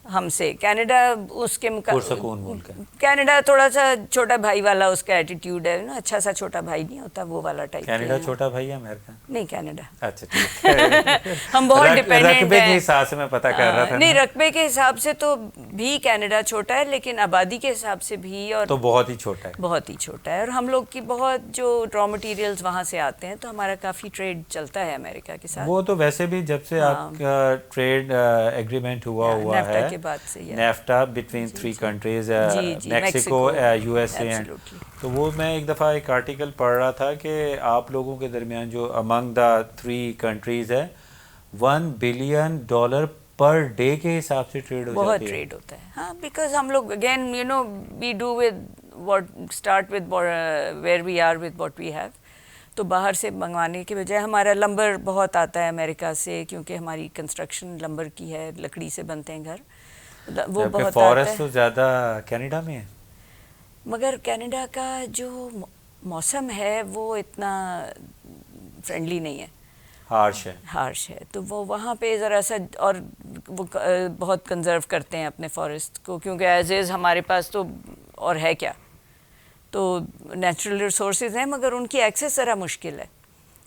ہم سے. کینیڈا اس کے پرسکون ملک ہے. کینیڈا تھوڑا سا چھوٹا بھائی والا اس کا ایٹیٹیوڈ ہے نا, اچھا سا چھوٹا بھائی نہیں ہوتا وہ والا ٹائپ. کینیڈا چھوٹا بھائی ہے امریکہ نہیں, کینیڈا. اچھا ٹھیک ہے. ہم بہت ڈیپینڈنٹ ہیں. رقبے کے حساب سے میں پتہ کر رہا تھا. نہیں, رقبے کے حساب سے تو بھی کینیڈا چھوٹا ہے, لیکن آبادی کے حساب سے بھی اور تو بہت ہی چھوٹا ہے, بہت ہی چھوٹا ہے. اور ہم لوگ کی بہت جو را مٹیریلز وہاں سے آتے ہیں, تو ہمارا کافی ٹریڈ چلتا ہے امریکہ کے ساتھ. وہ تو ویسے بھی جب سے آپ کا ٹریڈ ایگریمنٹ ہوا ہے کے بعد سے NAFTA between 3 countries, Mexico, U S A, تو وہ میں ایک دفعہ ایک آرٹیکل پڑھ رہا تھا کہ آپ لوگوں کے درمیان جو امنگ دا 3 کنٹریز ہے $1 بلین پر ڈے کے حساب سے ٹریڈ ہو جاتی ہے. بہت ٹریڈ ہوتا ہے. ہاں, بیکاز ہم لوگ again you know we do with what start with where we are with what we have. تو باہر سے منگوانے کے بجائے ہمارا لمبر بہت آتا ہے امریکہ سے, کیونکہ ہماری کنسٹرکشن لمبر کی ہے, لکڑی سے بنتے ہیں گھر, وہ بہت فارسٹ تو زیادہ کینیڈا میں ہے. مگر کینیڈا کا جو موسم ہے وہ اتنا فرینڈلی نہیں ہے, ہارش ہے. تو وہ وہاں پہ ذرا سا, اور وہ بہت کنزرو کرتے ہیں اپنے فارسٹ کو, کیونکہ ایز از ہمارے پاس تو اور ہے کیا, تو نیچرل ریسورسز ہیں مگر ان کی ایکسیس ذرا مشکل ہے.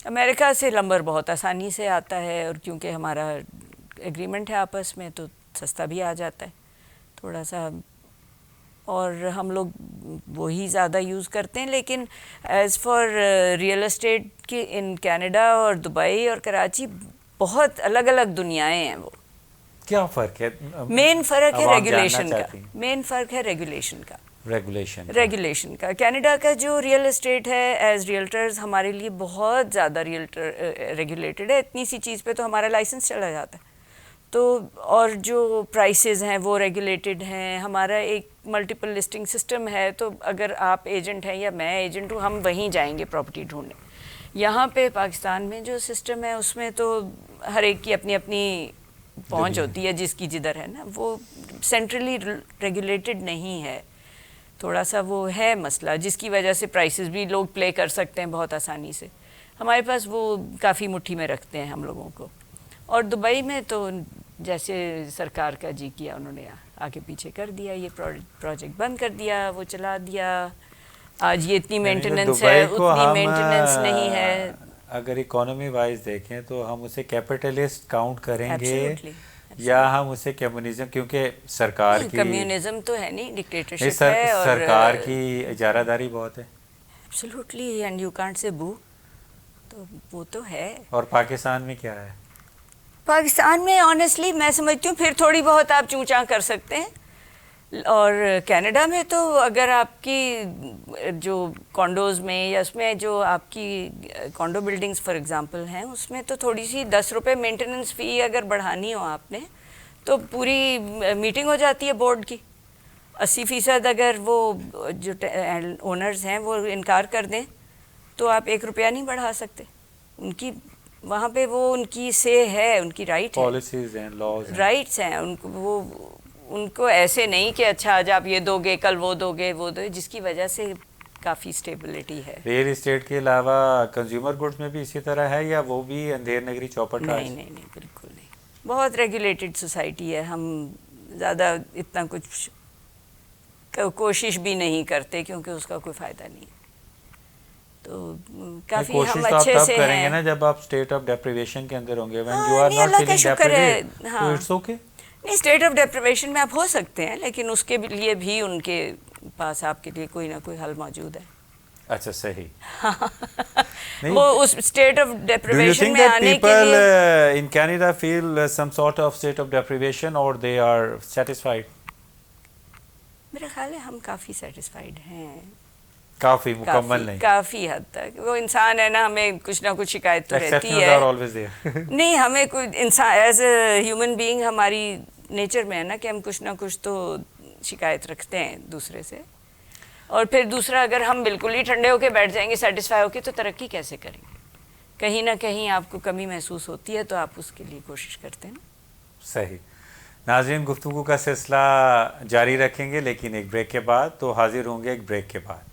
امریکہ سے لمبر بہت آسانی سے آتا ہے, اور کیونکہ ہمارا ایگریمنٹ ہے آپس میں, تو سستا بھی آ جاتا ہے تھوڑا سا, اور ہم لوگ وہی زیادہ یوز کرتے ہیں. لیکن ایز فار ریئل اسٹیٹ کی ان کینیڈا اور دبئی اور کراچی بہت الگ الگ دنیایں ہیں. وہ کیا فرق ہے؟ مین فرق ہے ریگولیشن کا. مین فرق ہے ریگولیشن کا. ریگولیشن کا کینیڈا کا جو ریئل اسٹیٹ ہے ایز ریئلٹرز ہمارے لیے بہت زیادہ ریگولیٹڈ ہے. اتنی سی چیز پہ تو ہمارا لائسنس چلا جاتا ہے. تو اور جو پرائسز ہیں وہ ریگولیٹڈ ہیں. ہمارا ایک ملٹیپل لسٹنگ سسٹم ہے, تو اگر آپ ایجنٹ ہیں یا میں ایجنٹ ہوں, ہم وہیں جائیں گے پراپرٹی ڈھونڈنے. یہاں پہ پاکستان میں جو سسٹم ہے اس میں تو ہر ایک کی اپنی اپنی پہنچ ہوتی ہے, جس کی جدھر ہے نا, وہ سینٹرلی ریگولیٹڈ نہیں ہے. تھوڑا سا وہ ہے مسئلہ, جس کی وجہ سے پرائسز بھی لوگ پلے کر سکتے ہیں بہت آسانی سے. ہمارے پاس وہ کافی مٹھی میں رکھتے ہیں ہم لوگوں کو. اور دبئی میں تو جیسے سرکار کا جی کیا انہوں نے آگے پیچھے کر دیا, یہ پروجیکٹ بند کر دیا, وہ چلا دیا. آج یہ اتنی مینٹیننس ہے, اتنی مینٹیننس نہیں ہے. اگر اکانومی وائز دیکھیں تو ہم اسے کیپٹلسٹ کاؤنٹ کریں گے یا ہم اسے کمیونزم, کیونکہ سرکار کی کمیونزم تو ہے نہیں, ڈکٹیٹرشپ ہے, اور سرکار کی اجارہ داری بہت ہے. Absolutely, and you can't say بو, تو وہ تو ہے. اور پاکستان میں کیا ہے؟ پاکستان میں آنیسٹلی میں سمجھتی ہوں پھر تھوڑی بہت آپ چونچاں کر سکتے ہیں. اور کینیڈا میں تو اگر آپ کی جو کانڈوز میں یا اس میں جو آپ کی کانڈو بلڈنگز فار ایگزامپل ہیں, اس میں تو تھوڑی سی ₹10 مینٹیننس فی اگر بڑھانی ہو آپ نے, تو پوری میٹنگ ہو جاتی ہے بورڈ کی. 80% اگر وہ جو اونرز ہیں وہ انکار کر دیں تو آپ ₹1 نہیں بڑھا سکتے. ان کی وہاں پہ وہ ان کی سے ہے, ان کی رائٹ ہے, پالیسیز ہیں, لاز ہیں, رائٹس ہیں ان کو. وہ ان کو ایسے نہیں کہ اچھا آج آپ یہ دو گے, کل وہ دو گے, وہ دو, جس کی وجہ سے کافی اسٹیبلٹی ہے. ریئل اسٹیٹ کے علاوہ کنزیومر گڈز میں بھی اسی طرح ہے یا وہ بھی اندھیر نگری چوپٹ؟ نہیں, بالکل نہیں. بہت ریگولیٹڈ سوسائٹی ہے. ہم زیادہ اتنا کچھ کوشش بھی نہیں کرتے, کیونکہ اس کا کوئی فائدہ نہیں. تو کافی ہم اچھے سے کریں گے نا جب آپ اسٹیٹ آف ڈیپریویشن کے اندر ہوں گے. when you are not feeling deprived, تو it's okay. نہیں, اسٹیٹ آف ڈیپریویشن میں آپ ہو سکتے ہیں, لیکن اس کے لیے بھی ان کے پاس آپ کے لیے کوئی نہ کوئی حل موجود ہے. اچھا, صحیح. وہ اس اسٹیٹ آف ڈیپریویشن میں آنے کے لیے. Do you think that people in Canada feel some sort of state of deprivation or they are satisfied? میرا خیال ہے ہم کافی سیٹسفائیڈ ہیں. کافی مکمل نہیں, کافی حد تک. وہ انسان ہے نا, ہمیں کچھ نہ کچھ شکایت تو رہتی ہے. نہیں, ہمیں کوئی انسان ایز اے ہیومن بینگ ہماری نیچر میں ہے نا کہ ہم کچھ نہ کچھ تو شکایت رکھتے ہیں دوسرے سے. اور پھر دوسرا اگر ہم بالکل ہی ٹھنڈے ہو کے بیٹھ جائیں گے سیٹسفائی ہو کے تو ترقی کیسے کریں گے؟ کہیں نہ کہیں آپ کو کمی محسوس ہوتی ہے تو آپ اس کے لیے کوشش کرتے ہیں نا. صحیح. ناظرین گفتگو کا سلسلہ جاری رکھیں گے لیکن ایک بریک کے بعد. تو حاضر ہوں گے ایک بریک کے بعد.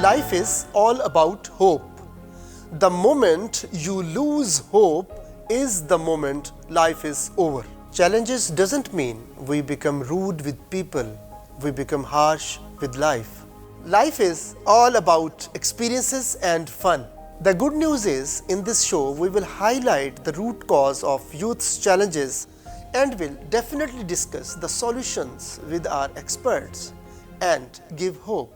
Life is all about hope. The moment you lose hope is the moment life is over. Challenges doesn't mean we become rude with people, we become harsh with life. Life is all about experiences and fun. The good news is, in this show, we will highlight the root cause of youth's challenges and will definitely discuss the solutions with our experts and give hope.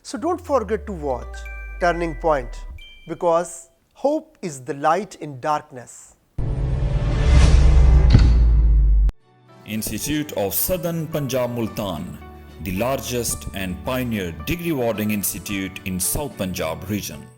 So don't forget to watch Turning Point, because hope is the light in darkness. Institute of Southern Punjab Multan, the largest and pioneer degree awarding institute in South Punjab region.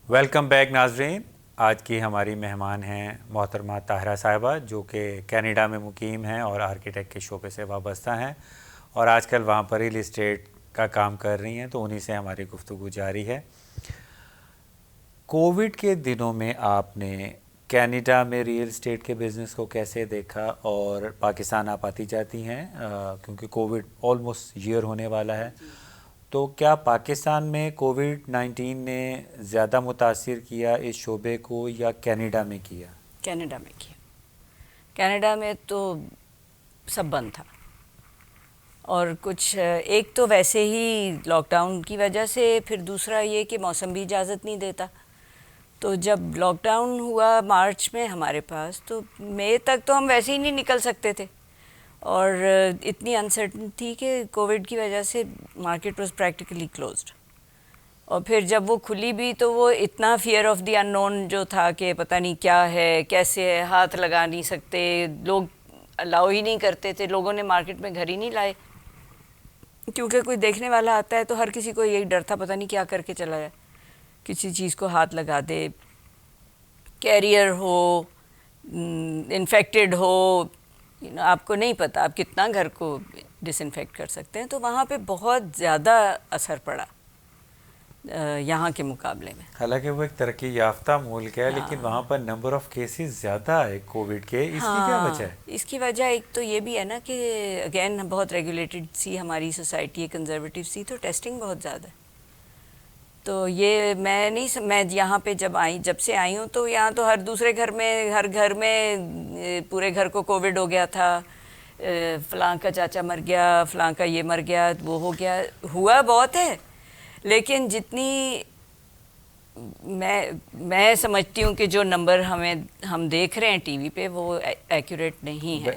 Welcome back ناظرین. آج کی ہماری مہمان ہیں محترمہ طاہرہ صاحبہ جو کہ کینیڈا میں مقیم ہیں اور آرکیٹیکٹ کے شعبے سے وابستہ ہیں اور آج کل وہاں پر ریل اسٹیٹ کا کام کر رہی ہیں. تو انہی سے ہماری گفتگو جاری ہے. کووڈ کے دنوں میں آپ نے کینیڈا میں ریل اسٹیٹ کے بزنس کو کیسے دیکھا اور پاکستان آپ آتی جاتی ہیں کیونکہ کووڈ آلموسٹ ایئر ہونے والا ہے. تو کیا پاکستان میں کووڈ-19 نے زیادہ متاثر کیا اس شعبے کو یا کینیڈا میں کیا؟ کینیڈا میں کیا. کینیڈا میں تو سب بند تھا اور کچھ ایک تو ویسے ہی لاک ڈاؤن کی وجہ سے، پھر دوسرا یہ کہ موسم بھی اجازت نہیں دیتا. تو جب لاک ڈاؤن ہوا مارچ میں ہمارے پاس، تو مئی تک تو ہم ویسے ہی نہیں نکل سکتے تھے اور اتنی انسرٹن تھی کہ کووڈ کی وجہ سے مارکیٹ واز پریکٹیکلی کلوزڈ. اور پھر جب وہ کھلی بھی تو وہ اتنا فیئر آف دی ان نون جو تھا کہ پتہ نہیں کیا ہے، کیسے ہے، ہاتھ لگا نہیں سکتے، لوگ الاؤ ہی نہیں کرتے تھے. لوگوں نے مارکیٹ میں گھر ہی نہیں لائے کیونکہ کوئی دیکھنے والا آتا ہے تو ہر کسی کو یہی ڈر تھا پتہ نہیں کیا کر کے چلا جائے، کسی چیز کو ہاتھ لگا دے، کیریئر ہو، انفیکٹڈ ہو. آپ کو نہیں پتہ آپ کتنا گھر کو ڈس انفیکٹ کر سکتے ہیں. تو وہاں پہ بہت زیادہ اثر پڑا یہاں کے مقابلے میں. حالانکہ وہ ایک ترقی یافتہ ملک ہے لیکن وہاں پر نمبر آف کیسز زیادہ ہے کووڈ کے. اس کی کیا وجہ ہے؟ اس کی وجہ ایک تو یہ بھی ہے نا کہ اگین بہت ریگولیٹڈ سی ہماری سوسائٹی ہے، کنزرویٹو سی، تو ٹیسٹنگ بہت زیادہ ہے. تو یہ میں یہاں پہ جب سے آئی ہوں تو یہاں تو ہر دوسرے گھر میں پورے گھر کو کووڈ ہو گیا تھا. فلاں کا چاچا مر گیا، فلاں کا یہ مر گیا، وہ ہو گیا. ہوا بہت ہے لیکن جتنی میں سمجھتی ہوں کہ جو نمبر ہم دیکھ رہے ہیں ٹی وی پہ وہ ایکوریٹ نہیں ہے.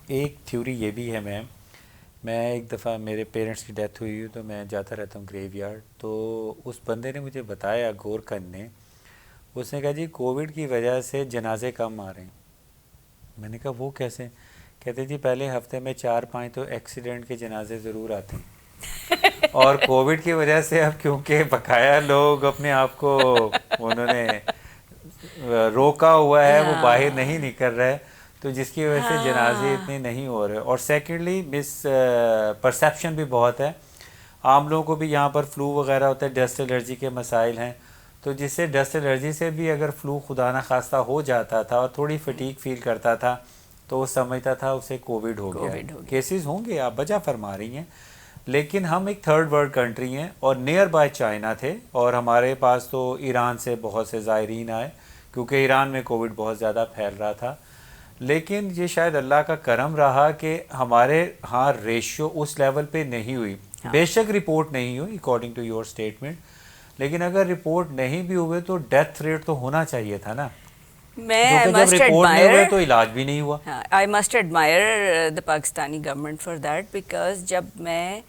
ایک تھیوری یہ بھی ہے میم، میں ایک دفعہ میرے پیرنٹس کی ڈیتھ ہوئی تو میں جاتا رہتا ہوں گریو یارڈ. تو اس بندے نے مجھے بتایا، گورکھن نے، اس نے کہا جی کووڈ کی وجہ سے جنازے کم آ رہے ہیں. میں نے کہا وہ کیسے؟ کہتے جی پہلے ہفتے میں 4-5 تو ایکسیڈنٹ کے جنازے ضرور آتے ہیں اور کووڈ کی وجہ سے اب کیونکہ بقایا لوگ اپنے آپ کو انہوں نے روکا ہوا ہے، وہ باہر نہیں نکل رہے تو جس کی وجہ سے جنازے اتنے نہیں ہو رہے. اور سیکنڈلی مس پرسیپشن بھی بہت ہے. عام لوگوں کو بھی یہاں پر فلو وغیرہ ہوتا ہے، ڈسٹ الرجی کے مسائل ہیں، تو جس سے ڈسٹ الرجی سے بھی اگر فلو خدا نہ خواستہ ہو جاتا تھا اور تھوڑی فٹیگ فیل کرتا تھا تو وہ سمجھتا تھا اسے کووڈ ہو گیا. کیسز ہوں گے، آپ بجا فرما رہی ہیں، لیکن ہم ایک تھرڈ ورلڈ کنٹری ہیں اور نیئر بائی چائنا تھے اور ہمارے پاس تو ایران سے بہت سے زائرین آئے کیونکہ ایران میں کووڈ بہت زیادہ پھیل رہا تھا. لیکن یہ شاید اللہ کا کرم رہا کہ ہمارے ہاں ریشیو اس لیول پہ نہیں ہوئی. بے شک رپورٹ نہیں ہوئی اکارڈنگ ٹو یور اسٹیٹمنٹ، لیکن اگر رپورٹ نہیں بھی ہوئے تو ڈیتھ ریٹ تو ہونا چاہیے تھا نا. میں جب must رپورٹ نہیں ہوئے admire تو علاج بھی نہیں ہوا. I must admire the Pakistani government for that, because جب میں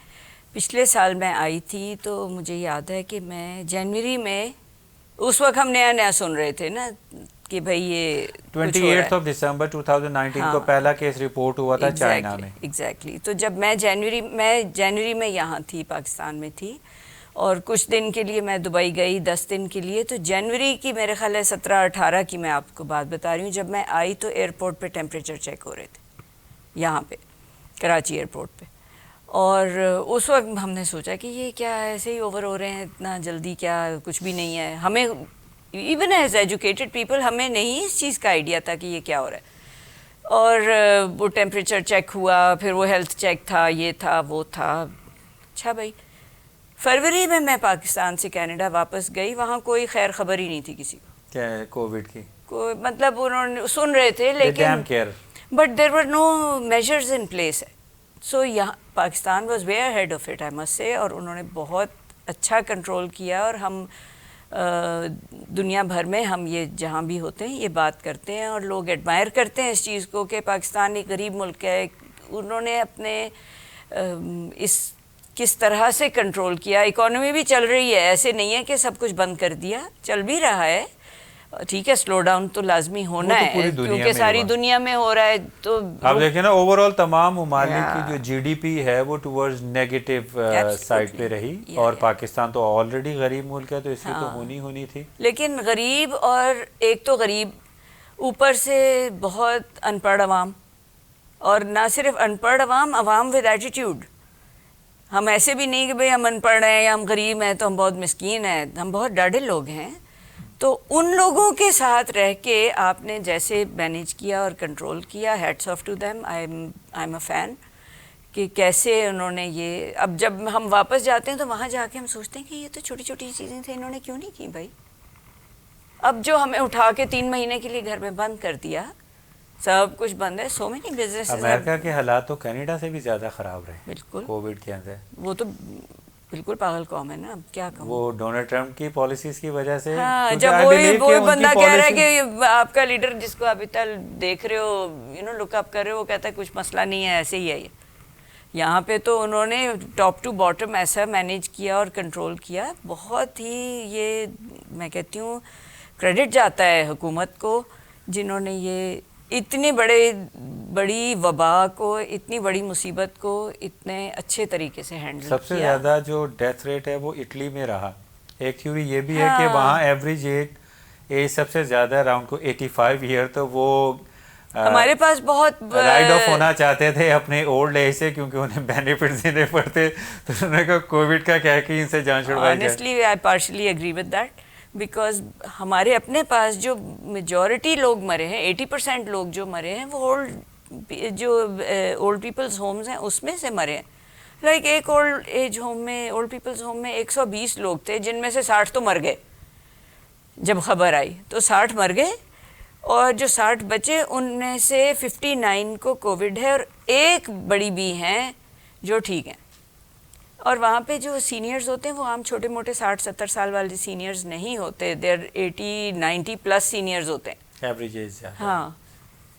پچھلے سال میں آئی تھی تو مجھے یاد ہے کہ میں جنوری میں، اس وقت ہم نیا نیا سن رہے تھے نا کہ بھائی یہ 28 دسمبر 2019 کو پہلا کیس رپورٹ ہوا تھا چائنا میں. ایگزیکٹلی. تو جب میں جنوری میں یہاں تھی، پاکستان میں تھی، اور کچھ دن کے لیے میں دبئی گئی 10 دن کے لیے. تو جنوری کی میرے خیال ہے 17-18 کی میں آپ کو بات بتا رہی ہوں. جب میں آئی تو ایئرپورٹ پہ ٹیمپریچر چیک ہو رہے تھے یہاں پہ کراچی ایئرپورٹ پہ. اور اس وقت ہم نے سوچا کہ یہ کیا ایسے ہی اوور ہو رہے ہیں اتنا جلدی، کیا کچھ بھی نہیں ہے. ہمیں ایون ایز ایجوکیٹڈ پیپل ہمیں نہیں اس چیز کا آئیڈیا تھا کہ یہ کیا ہو رہا ہے. اور وہ ٹیمپریچر چیک ہوا، پھر وہ ہیلتھ چیک تھا، یہ تھا وہ تھا. اچھا بھائی، فروری میں میں پاکستان سے کینیڈا واپس گئی. وہاں کوئی خیر خبر ہی نہیں تھی کسی کو کیا کووڈ کی. کوئی، مطلب انہوں نے سن رہے تھے لیکن but there were no measures in place. So یہاں Pakistan was way ahead of it, I must say. اور انہوں نے بہت اچھا کنٹرول کیا. اور ہم دنیا بھر میں ہم یہ جہاں بھی ہوتے ہیں یہ بات کرتے ہیں اور لوگ ایڈمائر کرتے ہیں اس چیز کو کہ پاکستان ایک غریب ملک ہے. انہوں نے اپنے اس کس طرح سے کنٹرول کیا. اکانومی بھی چل رہی ہے، ایسے نہیں ہے کہ سب کچھ بند کر دیا، چل بھی رہا ہے. ٹھیک ہے، سلو ڈاؤن تو لازمی ہونا ہے کیونکہ ساری دنیا میں ہو رہا ہے. تو آپ دیکھیں نا اوور آل تمام ممالک کی جو جی ڈی پی ہے وہ ٹورڈز نیگیٹو سائڈ پہ رہی. اور پاکستان تو آلریڈی غریب ملک ہے تو اس کی تو ہونی تھی. لیکن غریب، اور ایک تو غریب، اوپر سے بہت ان پڑھ عوام. اور نہ صرف ان پڑھ عوام، عوام ود ایٹیٹیوڈ. ہم ایسے بھی نہیں کہ بھئی ہم ان پڑھ ہیں یا ہم غریب ہیں تو ہم بہت مسکین ہیں. ہم بہت ڈاڈے لوگ ہیں. تو ان لوگوں کے ساتھ رہ کے آپ نے جیسے مینیج کیا اور کنٹرول کیا، hates off to them. I am a fan کہ کیسے انہوں نے یہ. اب جب ہم واپس جاتے ہیں تو وہاں جا کے ہم سوچتے ہیں کہ یہ تو چھوٹی چھوٹی چیزیں تھیں، انہوں نے کیوں نہیں کی بھائی. اب جو ہمیں اٹھا کے 3 مہینے کے لیے گھر میں بند کر دیا، سب کچھ بند ہے. So many business. امریکہ کے حالات تو کینیڈا سے بھی زیادہ خراب رہے بالکل کووڈ کے اندر. وہ تو بالکل پاگل قوم ہے نا. اب کیا کہوں، وہ ڈونلڈ ٹرمپ کی پالیسیز کی وجہ سے. ہاں، جب وہی بندہ کہہ رہا ہے کہ آپ کا لیڈر جس کو ابھی تک دیکھ رہے ہو، لک اپ کر رہے ہو، وہ کہتا ہے کچھ مسئلہ نہیں ہے، ایسے ہی ہے یہ. یہاں پہ تو انہوں نے ٹاپ ٹو باٹم ایسا مینیج کیا اور کنٹرول کیا. بہت ہی یہ میں کہتی ہوں کریڈٹ جاتا ہے حکومت کو، جنہوں نے یہ اتنی بڑی وبا کو، اتنی بڑی مصیبت کو اتنے اچھے طریقے سے ہینڈل کیا. سب سے زیادہ جو ڈیتھ ریٹ ہے وہ اٹلی میں رہا. ایک تھیوری یہ بھی ہے کہ وہاں ایوریج ایج سب سے زیادہ اراؤنڈ کو 85 ایئر. تو وہ ہمارے پاس بہت رائڈ آف ہونا چاہتے تھے اپنے اولڈ ایج سے کیونکہ انہیں بینیفٹ دینے پڑتے. تو انہوں نے کہا کووڈ کا کیا کہ ان سے جان چھڑوائی جائے. Honestly I partially agree with that, because ہمارے اپنے پاس جو میجورٹی لوگ مرے ہیں، 80% لوگ جو مرے ہیں وہ اولڈ پیپلز ہومز ہیں اس میں سے مرے ہیں. لائک ایک اولڈ پیپلز ہوم میں 120 لوگ تھے، جن میں سے 60 تو مر گئے. جب خبر آئی تو 60 مر گئے، اور جو 60 بچے ان میں سے 59 کو کووڈ ہے، اور ایک بڑی بھی ہیں جو ٹھیک ہیں. اور وہاں پہ جو سینئرز ہوتے ہیں وہ عام چھوٹے موٹے 60-70 سال والے سینئرز نہیں ہوتے، دیر 80-90 پلس سینئرز ہوتے ہیں ایوریج ایج. ہاں،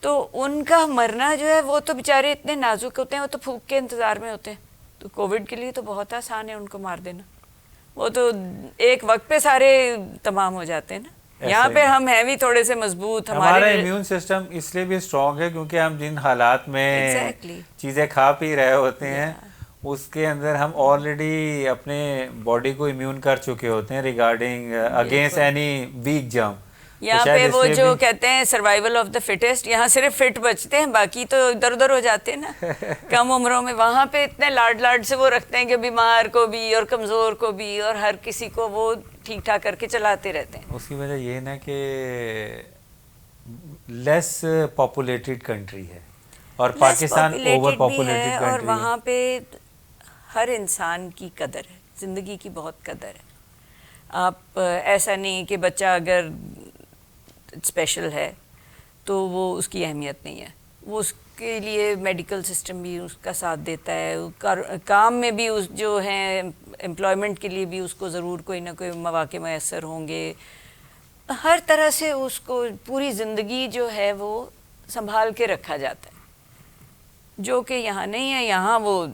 تو ان کا مرنا جو ہے وہ تو بیچارے اتنے نازک ہوتے ہیں، وہ تو پھونک کے انتظار میں ہوتے ہیں. تو کووڈ کے لیے تو بہت آسان ہے ان کو مار دینا. وہ تو ایک وقت پہ سارے تمام ہو جاتے ہیں نا. یہاں پہ ہم ہیں بھی تھوڑے سے مضبوط. ہمارا امیون سسٹم اس لیے بھی اسٹرانگ ہے کیونکہ ہم جن حالات میں چیزیں کھا پی رہے ہوتے ہیں اس کے اندر ہم آلریڈی اپنے باڈی کو امیون کر چکے ہوتے ہیں ریگارڈنگ اگینسٹ اینی ویک جرم. یہاں پہ وہ جو کہتے ہیں سروائیول آف دا فٹسٹ، یہاں صرف فٹ بچتے ہیں، باقی تو ادھر ادھر ہو جاتے ہیں نا کم عمروں میں. وہاں پہ اتنے لاڈ سے وہ رکھتے ہیں کہ بیمار کو بھی اور کمزور کو بھی اور ہر کسی کو وہ ٹھیک ٹھاک کر کے چلاتے رہتے ہیں. اس کی وجہ یہ نا کہ لیس پاپولیٹڈ کنٹری ہے اور پاکستان اوور پاپولیٹڈ کنٹری ہے. اور وہاں پہ ہر انسان کی قدر ہے، زندگی کی بہت قدر ہے. آپ ایسا نہیں کہ بچہ اگر اسپیشل ہے تو وہ اس کی اہمیت نہیں ہے. وہ اس کے لیے میڈیکل سسٹم بھی اس کا ساتھ دیتا ہے، کام میں بھی اس جو ہیں امپلائمنٹ کے لیے بھی اس کو ضرور کوئی نہ کوئی مواقع میسر ہوں گے. ہر طرح سے اس کو پوری زندگی جو ہے وہ سنبھال کے رکھا جاتا ہے، جو کہ یہاں نہیں ہے. یہاں وہ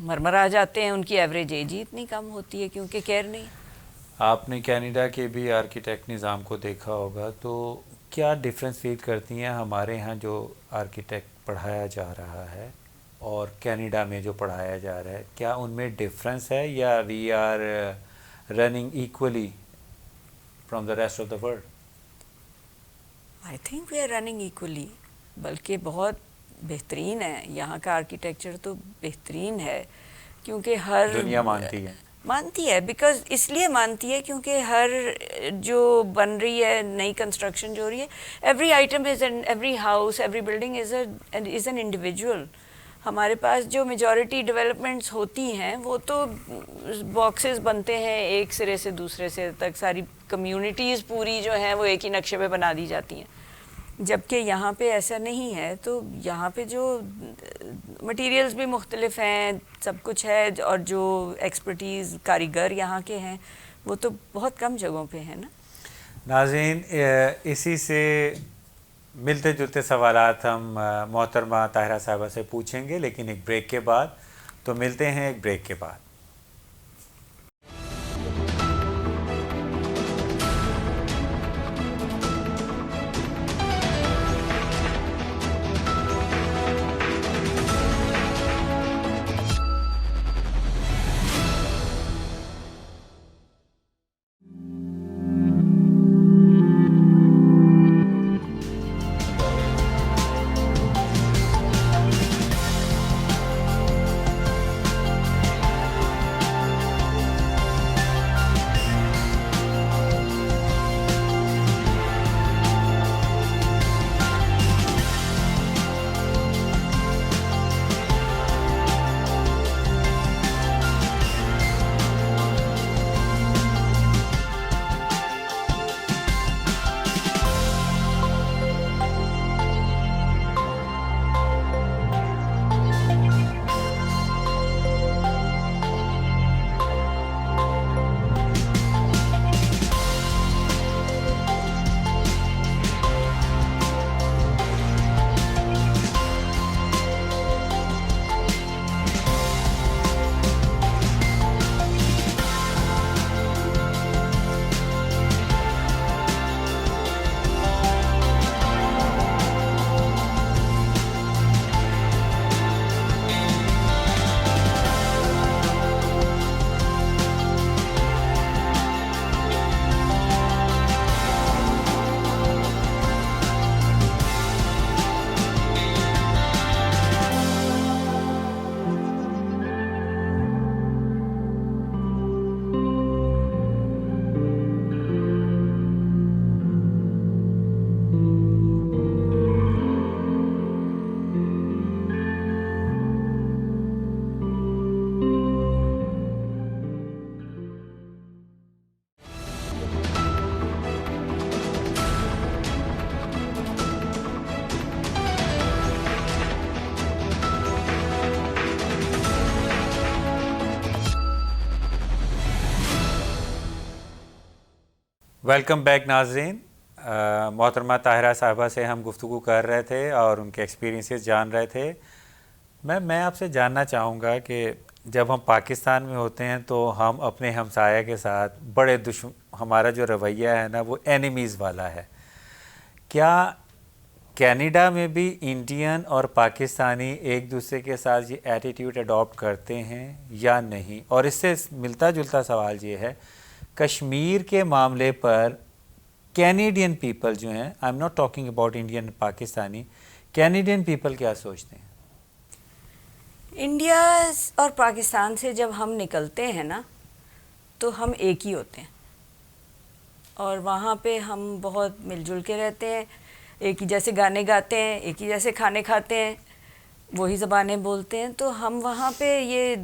مرمرا جاتے ہیں، ان کی ایوریج ایج ہی اتنی کم ہوتی ہے کیونکہ کیئر نہیں. آپ نے کینیڈا کے بھی آرکیٹیکٹ نظام کو دیکھا ہوگا، تو کیا ڈفرینس فیل کرتی ہیں ہمارے ہاں جو آرکیٹیکٹ پڑھایا جا رہا ہے اور کینیڈا میں جو پڑھایا جا رہا ہے؟ کیا ان میں ڈفرینس ہے یا we are running equally from the rest of the world? I think we are running equally, بلکہ بہت بہترین ہے. یہاں کا آرکیٹیکچر تو بہترین ہے کیونکہ ہر دنیا مانتی ہے بیکاز اس لیے مانتی ہے کیونکہ ہر جو بن رہی ہے نئی کنسٹرکشن جو ہو رہی ہے، every item is an, every house, every building is an individual. ہمارے پاس جو میجورٹی ڈیولپمنٹس ہوتی ہیں وہ تو باکسز بنتے ہیں ایک سرے سے دوسرے سے تک، ساری کمیونٹیز پوری جو ہیں وہ ایک ہی نقشے پہ بنا دی جاتی ہیں. جبکہ یہاں پہ ایسا نہیں ہے. تو یہاں پہ جو مٹیریلز بھی مختلف ہیں، سب کچھ ہے، اور جو ایکسپرٹیز کاریگر یہاں کے ہیں وہ تو بہت کم جگہوں پہ ہیں نا. ناظرین، اسی سے ملتے جلتے سوالات ہم محترمہ طاہرہ صاحبہ سے پوچھیں گے، لیکن ایک بریک کے بعد. تو ملتے ہیں ایک بریک کے بعد. ویلکم بیک ناظرین. محترمہ طاہرہ صاحبہ سے ہم گفتگو کر رہے تھے اور ان کے ایکسپیرینسز جان رہے تھے. میں آپ سے جاننا چاہوں گا کہ جب ہم پاکستان میں ہوتے ہیں تو ہم اپنے ہمسایہ کے ساتھ بڑے ہمارا جو رویہ ہے نا وہ اینیمیز والا ہے. کیا کینیڈا میں بھی انڈین اور پاکستانی ایک دوسرے کے ساتھ یہ ایٹیٹیوڈ اڈاپٹ کرتے ہیں یا نہیں؟ اور اس سے ملتا جلتا سوال یہ ہے، کشمیر کے معاملے پر کینیڈین پیپل جو ہیں، I am not talking about Indian Pakistani, Canadian people کیا سوچتے ہیں؟ انڈیا اور پاکستان سے جب ہم نکلتے ہیں نا تو ہم ایک ہی ہوتے ہیں، اور وہاں پہ ہم بہت مل جل کے رہتے ہیں، ایک ہی جیسے گانے گاتے ہیں، ایک ہی جیسے کھانے کھاتے ہیں، وہی زبانیں بولتے ہیں. تو ہم وہاں پہ یہ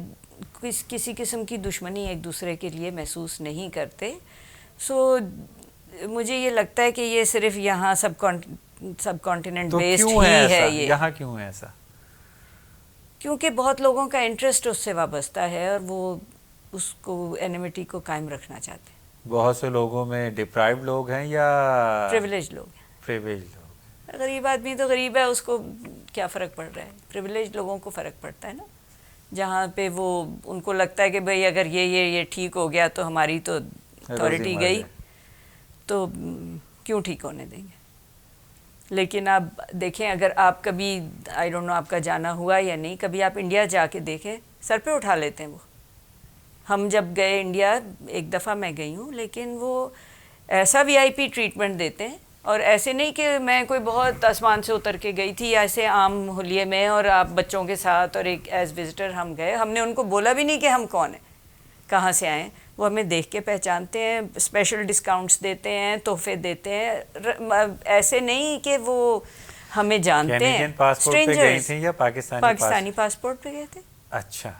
کسی قسم کی دشمنی ایک دوسرے کے لیے محسوس نہیں کرتے. سو مجھے یہ لگتا ہے کہ یہ صرف یہاں سب کانٹیننٹ بیسڈ ہی ہے. یہ یہاں کیوں ہے ایسا؟ کیونکہ بہت لوگوں کا انٹرسٹ اس سے وابستہ ہے اور وہ اس کو اینیمیٹی کو قائم رکھنا چاہتے ہیں. بہت سے لوگوں میں ڈپرائیوڈ لوگ ہیں یا پریویلیج لوگ ہیں. پریویلیج لوگ؟ غریب آدمی تو غریب ہے, اس کو کیا فرق پڑ رہا ہے. پریویلیج لوگوں کو فرق پڑتا ہے نا, جہاں پہ وہ ان کو لگتا ہے کہ بھئی اگر یہ ٹھیک ہو گیا تو ہماری تو اتھارٹی گئی, تو کیوں ٹھیک ہونے دیں گے. لیکن آپ دیکھیں, اگر آپ کبھی آئی ڈونٹ نو آپ کا جانا ہوا یا نہیں, کبھی آپ انڈیا جا کے دیکھیں, سر پہ اٹھا لیتے ہیں وہ. ہم جب گئے انڈیا, ایک دفعہ میں گئی ہوں, لیکن وہ ایسا وی آئی پی ٹریٹمنٹ دیتے ہیں, اور ایسے نہیں کہ میں کوئی بہت آسمان سے اتر کے گئی تھی, ایسے عام حلیے میں اور آپ بچوں کے ساتھ, اور ایک ایز وزٹر ہم گئے, ہم نے ان کو بولا بھی نہیں کہ ہم کون ہیں, کہاں سے آئے ہیں. وہ ہمیں دیکھ کے پہچانتے ہیں, اسپیشل ڈسکاؤنٹس دیتے ہیں, تحفے دیتے ہیں, ایسے نہیں کہ وہ ہمیں جانتے ہیں. پاسپورٹ پہ گئی تھیں یا پاکستانی پاسپورٹ پہ گئے تھے. اچھا,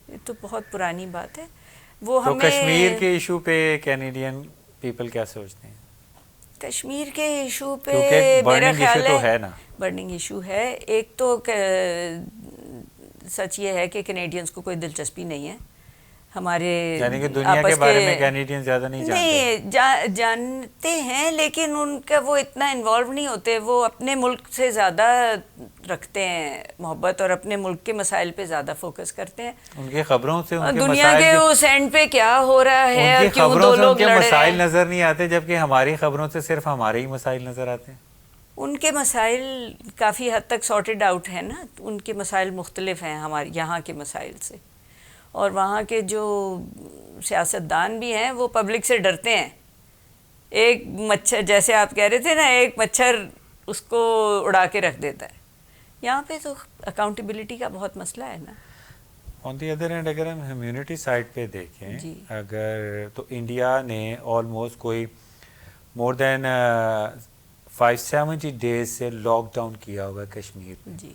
یہ تو بہت پرانی بات ہے. وہ تو ہمیں کشمیر کے ایشو پہ کینیڈین پیپل کیا سوچتے ہیں؟ کشمیر کے ایشو پہ کیونکہ میرا برننگ خیال ایشو تو ہے نا. برننگ ایشو ہے. ایک تو سچ یہ ہے کہ کینیڈینز کو کوئی دلچسپی نہیں ہے ہمارے, یعنی کہ دنیا کے بارے میں کینیڈین زیادہ نہیں جانتے. نہیں جانتے ہیں, لیکن ان کا وہ اتنا انوالو نہیں ہوتے. وہ اپنے ملک سے زیادہ رکھتے ہیں محبت, اور اپنے ملک کے مسائل پہ زیادہ فوکس کرتے ہیں. ان کی خبروں سے دنیا کے اس اینڈ پہ کیا ہو رہا ہے اور کیوں دو لوگ لڑ رہے ہیں, مسائل نظر نہیں آتے, جبکہ ہماری خبروں سے صرف ہمارے ہی مسائل نظر آتے ہیں. ان کے مسائل کافی حد تک سارٹیڈ آؤٹ ہیں نا. ان کے مسائل مختلف ہیں ہمارے یہاں کے مسائل سے, اور وہاں کے جو سیاستدان بھی ہیں وہ پبلک سے ڈرتے ہیں. ایک مچھر, جیسے آپ کہہ رہے تھے نا, ایک مچھر اس کو اڑا کے رکھ دیتا ہے. یہاں پہ تو اکاؤنٹیبلٹی کا بہت مسئلہ ہے نا. آن دی ادر ہینڈ اگر ہم ہیومینٹی سائڈ پہ دیکھیں, اگر تو انڈیا نے آلموسٹ کوئی مور دین 570 ڈیز سے لاک ڈاؤن کیا ہوگا کشمیر میں. جی,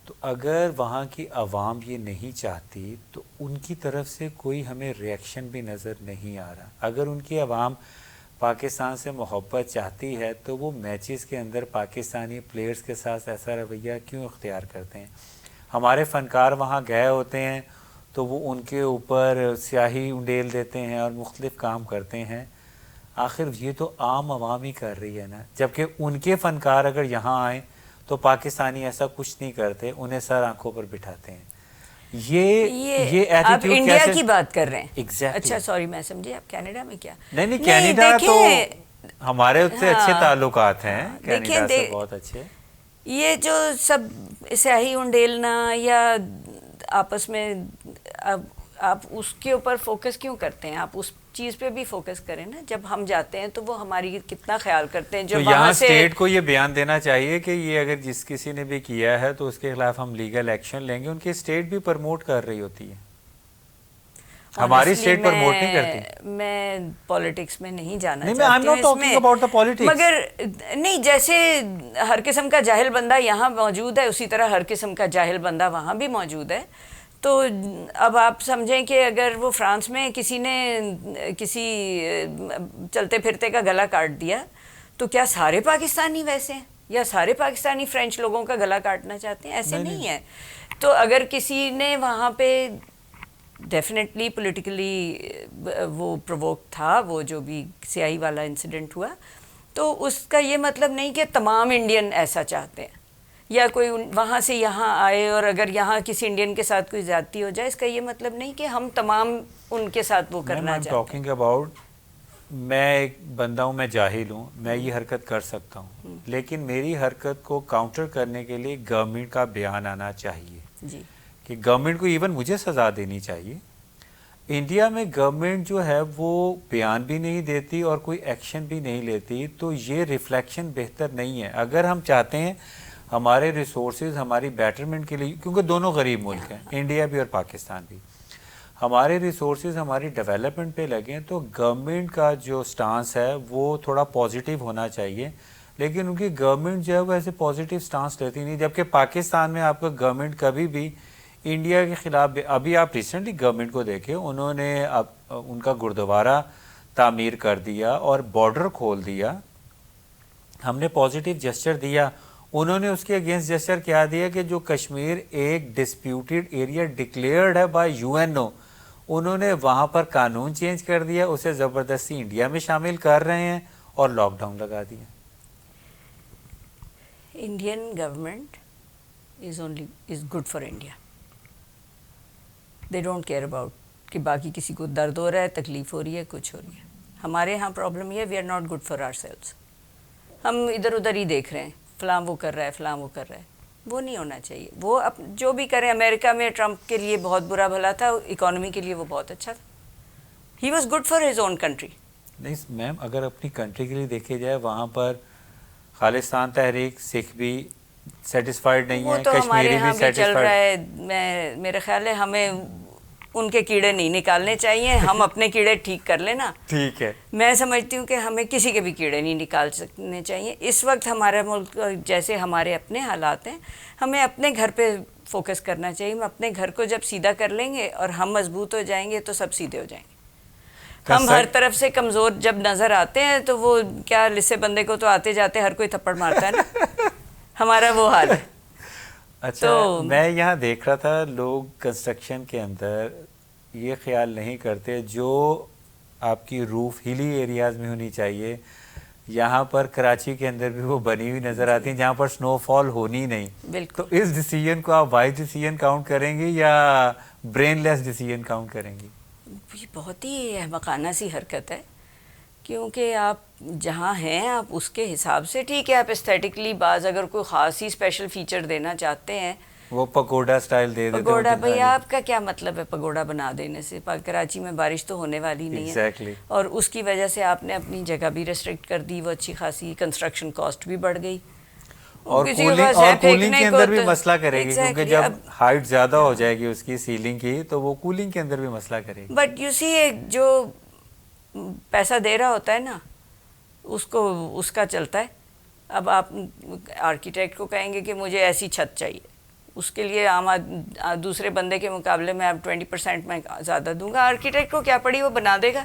تو اگر وہاں کی عوام یہ نہیں چاہتی تو ان کی طرف سے کوئی ہمیں ریئیکشن بھی نظر نہیں آ رہا. اگر ان کی عوام پاکستان سے محبت چاہتی ہے تو وہ میچز کے اندر پاکستانی پلیئرز کے ساتھ ایسا رویہ کیوں اختیار کرتے ہیں؟ ہمارے فنکار وہاں گئے ہوتے ہیں تو وہ ان کے اوپر سیاہی انڈیل دیتے ہیں اور مختلف کام کرتے ہیں. آخر یہ تو عام عوام ہی کر رہی ہے نا, جبکہ ان کے فنکار اگر یہاں آئیں تو پاکستانی ایسا کچھ نہیں کرتے, انہیں سر آنکھوں پر بٹھاتے ہیں. یہ آپ انڈیا کی بات کر رہے ہیں. Exactly. اچھا سوری, میں سمجھی آپ کینیڈا میں کیا. نہیں, کینیڈا تو ہمارے اس سے اچھے تعلقات ہیں, کینیڈا سے بہت اچھے. یہ جو سب سیاہی انڈیلنا یا آپس میں, آپ اس کے اوپر فوکس کیوں کرتے ہیں؟ آپ اس چیز پہ بھی فوکس کریں نا. جب ہم جاتے ہیں تو وہ ہماری کتنا خیال کرتے ہیں. تو یہاں اسٹیٹ کو یہ بیان دینا چاہیے کہ یہ اگر جس کسی نے بھی کیا ہے تو اس کے خلاف ہم لیگل ایکشن لیں گے. ان کی اسٹیٹ بھی پروموٹ کر رہی ہوتی ہے, ہماری اسٹیٹ پروموٹ نہیں کرتی. میں پالیٹکس میں نہیں جانا چاہتی, مگر نہیں, جیسے ہر قسم کا جاہل بندہ یہاں موجود ہے اسی طرح ہر قسم کا جاہل بندہ وہاں بھی موجود ہے. تو اب آپ سمجھیں کہ اگر وہ فرانس میں کسی نے کسی چلتے پھرتے کا گلا کاٹ دیا تو کیا سارے پاکستانی ویسے ہیں, یا سارے پاکستانی فرینچ لوگوں کا گلا کاٹنا چاہتے ہیں؟ ایسے نہیں ہے. تو اگر کسی نے وہاں پہ ڈیفینیٹلی پولیٹیکلی وہ پرووک تھا, وہ جو بھی سیاہی والا انسیڈنٹ ہوا, تو اس کا یہ مطلب نہیں کہ تمام انڈین ایسا چاہتے ہیں, یا کوئی وہاں سے یہاں آئے اور اگر یہاں کسی انڈین کے ساتھ کوئی زیادتی ہو جائے, اس کا یہ مطلب نہیں کہ ہم تمام ان کے ساتھ وہ کرنا چاہتے ہیں. میں ایک بندہ ہوں, میں جاہل ہوں, میں یہ حرکت کر سکتا ہوں, لیکن میری حرکت کو کاؤنٹر کرنے کے لیے گورنمنٹ کا بیان آنا چاہیے. جی, کہ گورنمنٹ کو ایون مجھے سزا دینی چاہیے. انڈیا میں گورنمنٹ جو ہے وہ بیان بھی نہیں دیتی اور کوئی ایکشن بھی نہیں لیتی, تو یہ ریفلیکشن بہتر نہیں ہے. اگر ہم چاہتے ہیں ہمارے ریسورسز ہماری بیٹرمنٹ کے لیے, کیونکہ دونوں غریب ملک ہیں, انڈیا بھی اور پاکستان بھی, ہمارے ریسورسز ہماری ڈیولپمنٹ پہ لگیں, تو گورنمنٹ کا جو سٹانس ہے وہ تھوڑا پازیٹیو ہونا چاہیے. لیکن ان کی گورنمنٹ جو ہے وہ ایسے پازیٹیو سٹانس لیتی نہیں, جبکہ پاکستان میں آپ کا گورنمنٹ کبھی بھی انڈیا کے خلاف, ابھی آپ ریسنٹلی گورنمنٹ کو دیکھیں, انہوں نے ان کا گردوارہ تعمیر کر دیا اور بارڈر کھول دیا. ہم نے پازیٹیو جسچر دیا, انہوں نے اس کے اگینسٹ جسچر کیا دیا کہ جو کشمیر ایک ڈسپیوٹیڈ ایریا ڈکلیئرڈ ہے بائی UN, انہوں نے وہاں پر قانون چینج کر دیا, اسے زبردستی انڈیا میں شامل کر رہے ہیں اور لاک ڈاؤن لگا دیا. Indian government is good for India. They don't care about کہ باقی کسی کو درد ہو رہا ہے, تکلیف ہو رہی ہے, کچھ ہو رہی ہے. ہمارے ہاں پرابلم یہ ہے, we are not good for ourselves. ہم ادھر ادھر ہی دیکھ رہے ہیں, فلاں وہ کر رہا ہے, فلاں وہ کر رہا ہے. وہ نہیں ہونا چاہیے. وہ جو بھی کریں, امریکہ میں ٹرمپ کے لیے بہت برا بھلا تھا, اکانومی کے لیے وہ بہت اچھا تھا. He was good for his own country. نہیں میم, اگر اپنی کنٹری کے لیے دیکھے جائے, وہاں پر خالصتان تحریک سکھ بھی سیٹسفائیڈ نہیں وہ ہے, تو ہمارے کشمیری یہاں بھی بھی چل رہا سیٹسفائیڈ. ہے. میرا خیال ہے ہمیں ان کے کیڑے نہیں نکالنے چاہیے, ہم اپنے کیڑے ٹھیک کر لیں نا. ٹھیک ہے. میں سمجھتی ہوں کہ ہمیں کسی کے بھی کیڑے نہیں نکال سکنے چاہیے. اس وقت ہمارا ملک جیسے ہمارے اپنے حالات ہیں, ہمیں اپنے گھر پہ فوکس کرنا چاہیے. ہم اپنے گھر کو جب سیدھا کر لیں گے اور ہم مضبوط ہو جائیں گے تو سب سیدھے ہو جائیں گے. ہم ہر طرف سے کمزور جب نظر آتے ہیں تو وہ کیا لسے بندے کو تو آتے جاتے ہر کوئی تھپڑ مارتا ہے نا. ہمارا وہ حال ہے. اچھا, میں یہاں دیکھ رہا تھا, لوگ کنسٹرکشن کے اندر یہ خیال نہیں کرتے جو آپ کی روف ہلی ایریاز میں ہونی چاہیے, یہاں پر کراچی کے اندر بھی وہ بنی ہوئی نظر آتی ہیں جہاں پر سنو فال ہونی نہیں. بالکل. تو اس ڈیسیژن کو آپ وائز ڈیسیژن کاؤنٹ کریں گے یا برین لیس ڈیسیژن کاؤنٹ کریں گے؟ یہ بہت ہی احمقانہ سی حرکت ہے, کیونکہ آپ جہاں ہیں آپ اس کے حساب سے ٹھیک ہے, آپ استھیٹکلی بعض اگر کوئی خاص ہی اسپیشل فیچر دینا چاہتے ہیں, وہ پگوڈا سٹائل دے دیتے. پگوڈا بھائی آپ کا کیا مطلب ہے پگوڈا بنا دینے سے؟ کراچی میں بارش تو ہونے والی نہیں ہے, اور اس کی وجہ سے آپ نے اپنی جگہ بھی ریسٹرکٹ کر دی, وہ اچھی خاصی کنسٹرکشن کاسٹ بھی بڑھ گئی, اور کولنگ کے اندر بھی مسئلہ کرے گی, کیونکہ جب ہائٹ زیادہ ہو جائے گی اس کی سیلنگ کی تو وہ کولنگ کے اندر بھی مسئلہ کرے گی. بٹ یو سی, جو پیسہ دے رہا ہوتا ہے نا اس کو اس کا چلتا ہے. اب آپ آرکیٹیکٹ کو کہیں گے کہ مجھے ایسی چھت چاہیے, اس کے لیے دوسرے بندے کے مقابلے میں اب 20% میں زیادہ دوں گا. آرکیٹیکٹ کو کیا پڑی, وہ بنا دے گا.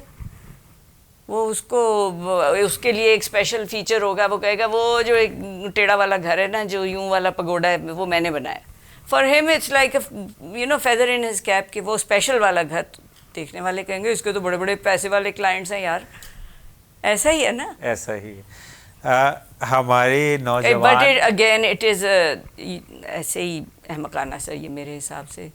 وہ اس کے لیے ایک اسپیشل فیچر ہوگا, وہ کہے گا وہ جو ایک ٹیڑھا والا گھر ہے نا, جو یوں والا پگوڈا ہے, وہ میں نے بنایا. For him it's like feather in his cap, کہ وہ اسپیشل والا گھر. دیکھنے والے کہیں گے اس کے تو بڑے بڑے پیسے والے کلائنٹس ہیں یار. ایسا ہی ہے نا, ایسا ہی ہے. ہمارے نوجوان, بٹ اگین اٹ از ایسے ہی احمقانہ سا یہ میرے حساب سے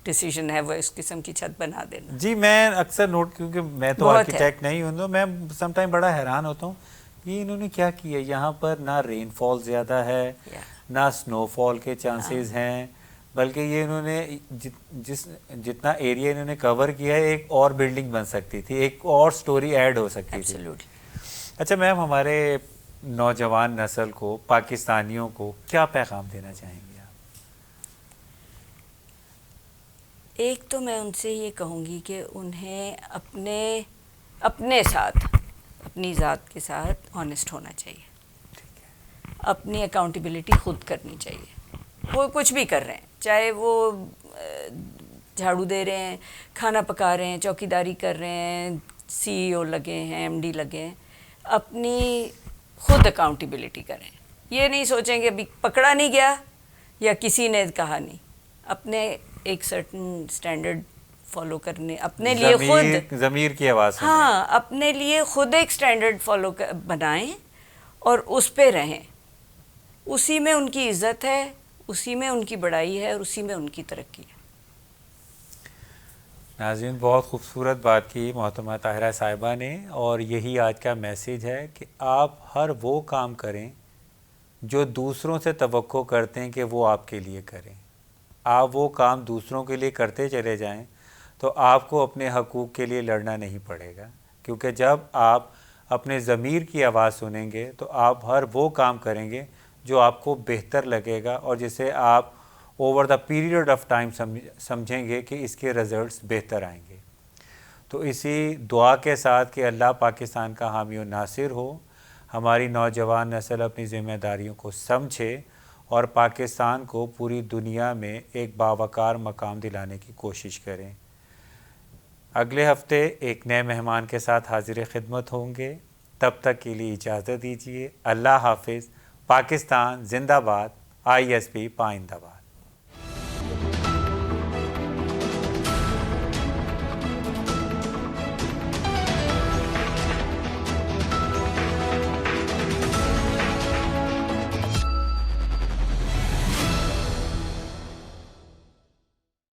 ڈیسیژن ہے وہ اس قسم کی چھت بنا دینا. جی میں اکثر نوٹ, کیونکہ میں تو آرکیٹیکٹ نہیں ہوں, تو میں سم ٹائم بڑا حیران ہوتا ہوں یہ انہوں نے کیا کیا. یہاں پر نہ رین فال زیادہ ہے, نہ سنو فال کے چانسز ہیں, بلکہ یہ انہوں نے جتنا ایریا انہوں نے کور کیا ہے, ایک اور بلڈنگ بن سکتی تھی, ایک اور سٹوری ایڈ ہو سکتی تھی. اچھا میم, ہمارے نوجوان نسل کو, پاکستانیوں کو کیا پیغام دینا چاہیں گے آپ؟ ایک تو میں ان سے یہ کہوں گی کہ انہیں اپنے ساتھ, اپنی ذات کے ساتھ آنیسٹ ہونا چاہیے. اپنی اکاؤنٹیبلٹی خود کرنی چاہیے. وہ کچھ بھی کر رہے ہیں, چاہے وہ جھاڑو دے رہے ہیں, کھانا پکا رہے ہیں, چوکیداری کر رہے ہیں, CEO لگے ہیں, MD لگے ہیں, اپنی خود اکاؤنٹیبلٹی کریں. یہ نہیں سوچیں کہ ابھی پکڑا نہیں گیا یا کسی نے کہا نہیں. اپنے ایک سرٹن سٹینڈرڈ فالو کرنے, اپنے لیے خود ضمیر کی آواز, ہاں اپنے لیے خود ایک سٹینڈرڈ فالو بنائیں اور اس پہ رہیں. اسی میں ان کی عزت ہے, اسی میں ان کی بڑائی ہے, اور اسی میں ان کی ترقی ہے. ناظرین, بہت خوبصورت بات کی محترمہ طاہرہ صاحبہ نے, اور یہی آج کا میسیج ہے کہ آپ ہر وہ کام کریں جو دوسروں سے توقع کرتے ہیں کہ وہ آپ کے لیے کریں. آپ وہ کام دوسروں کے لیے کرتے چلے جائیں تو آپ کو اپنے حقوق کے لیے لڑنا نہیں پڑے گا, کیونکہ جب آپ اپنے ضمیر کی آواز سنیں گے تو آپ ہر وہ کام کریں گے جو آپ کو بہتر لگے گا, اور جسے آپ over the period of time سمجھیں گے کہ اس کے رزلٹس بہتر آئیں گے. تو اسی دعا کے ساتھ کہ اللہ پاکستان کا حامی و ناصر ہو, ہماری نوجوان نسل اپنی ذمہ داریوں کو سمجھے اور پاکستان کو پوری دنیا میں ایک باوقار مقام دلانے کی کوشش کریں. اگلے ہفتے ایک نئے مہمان کے ساتھ حاضر خدمت ہوں گے. تب تک کے لیے اجازت دیجیے. اللہ حافظ. پاکستان زندہ باد. ISP پائندہ باد.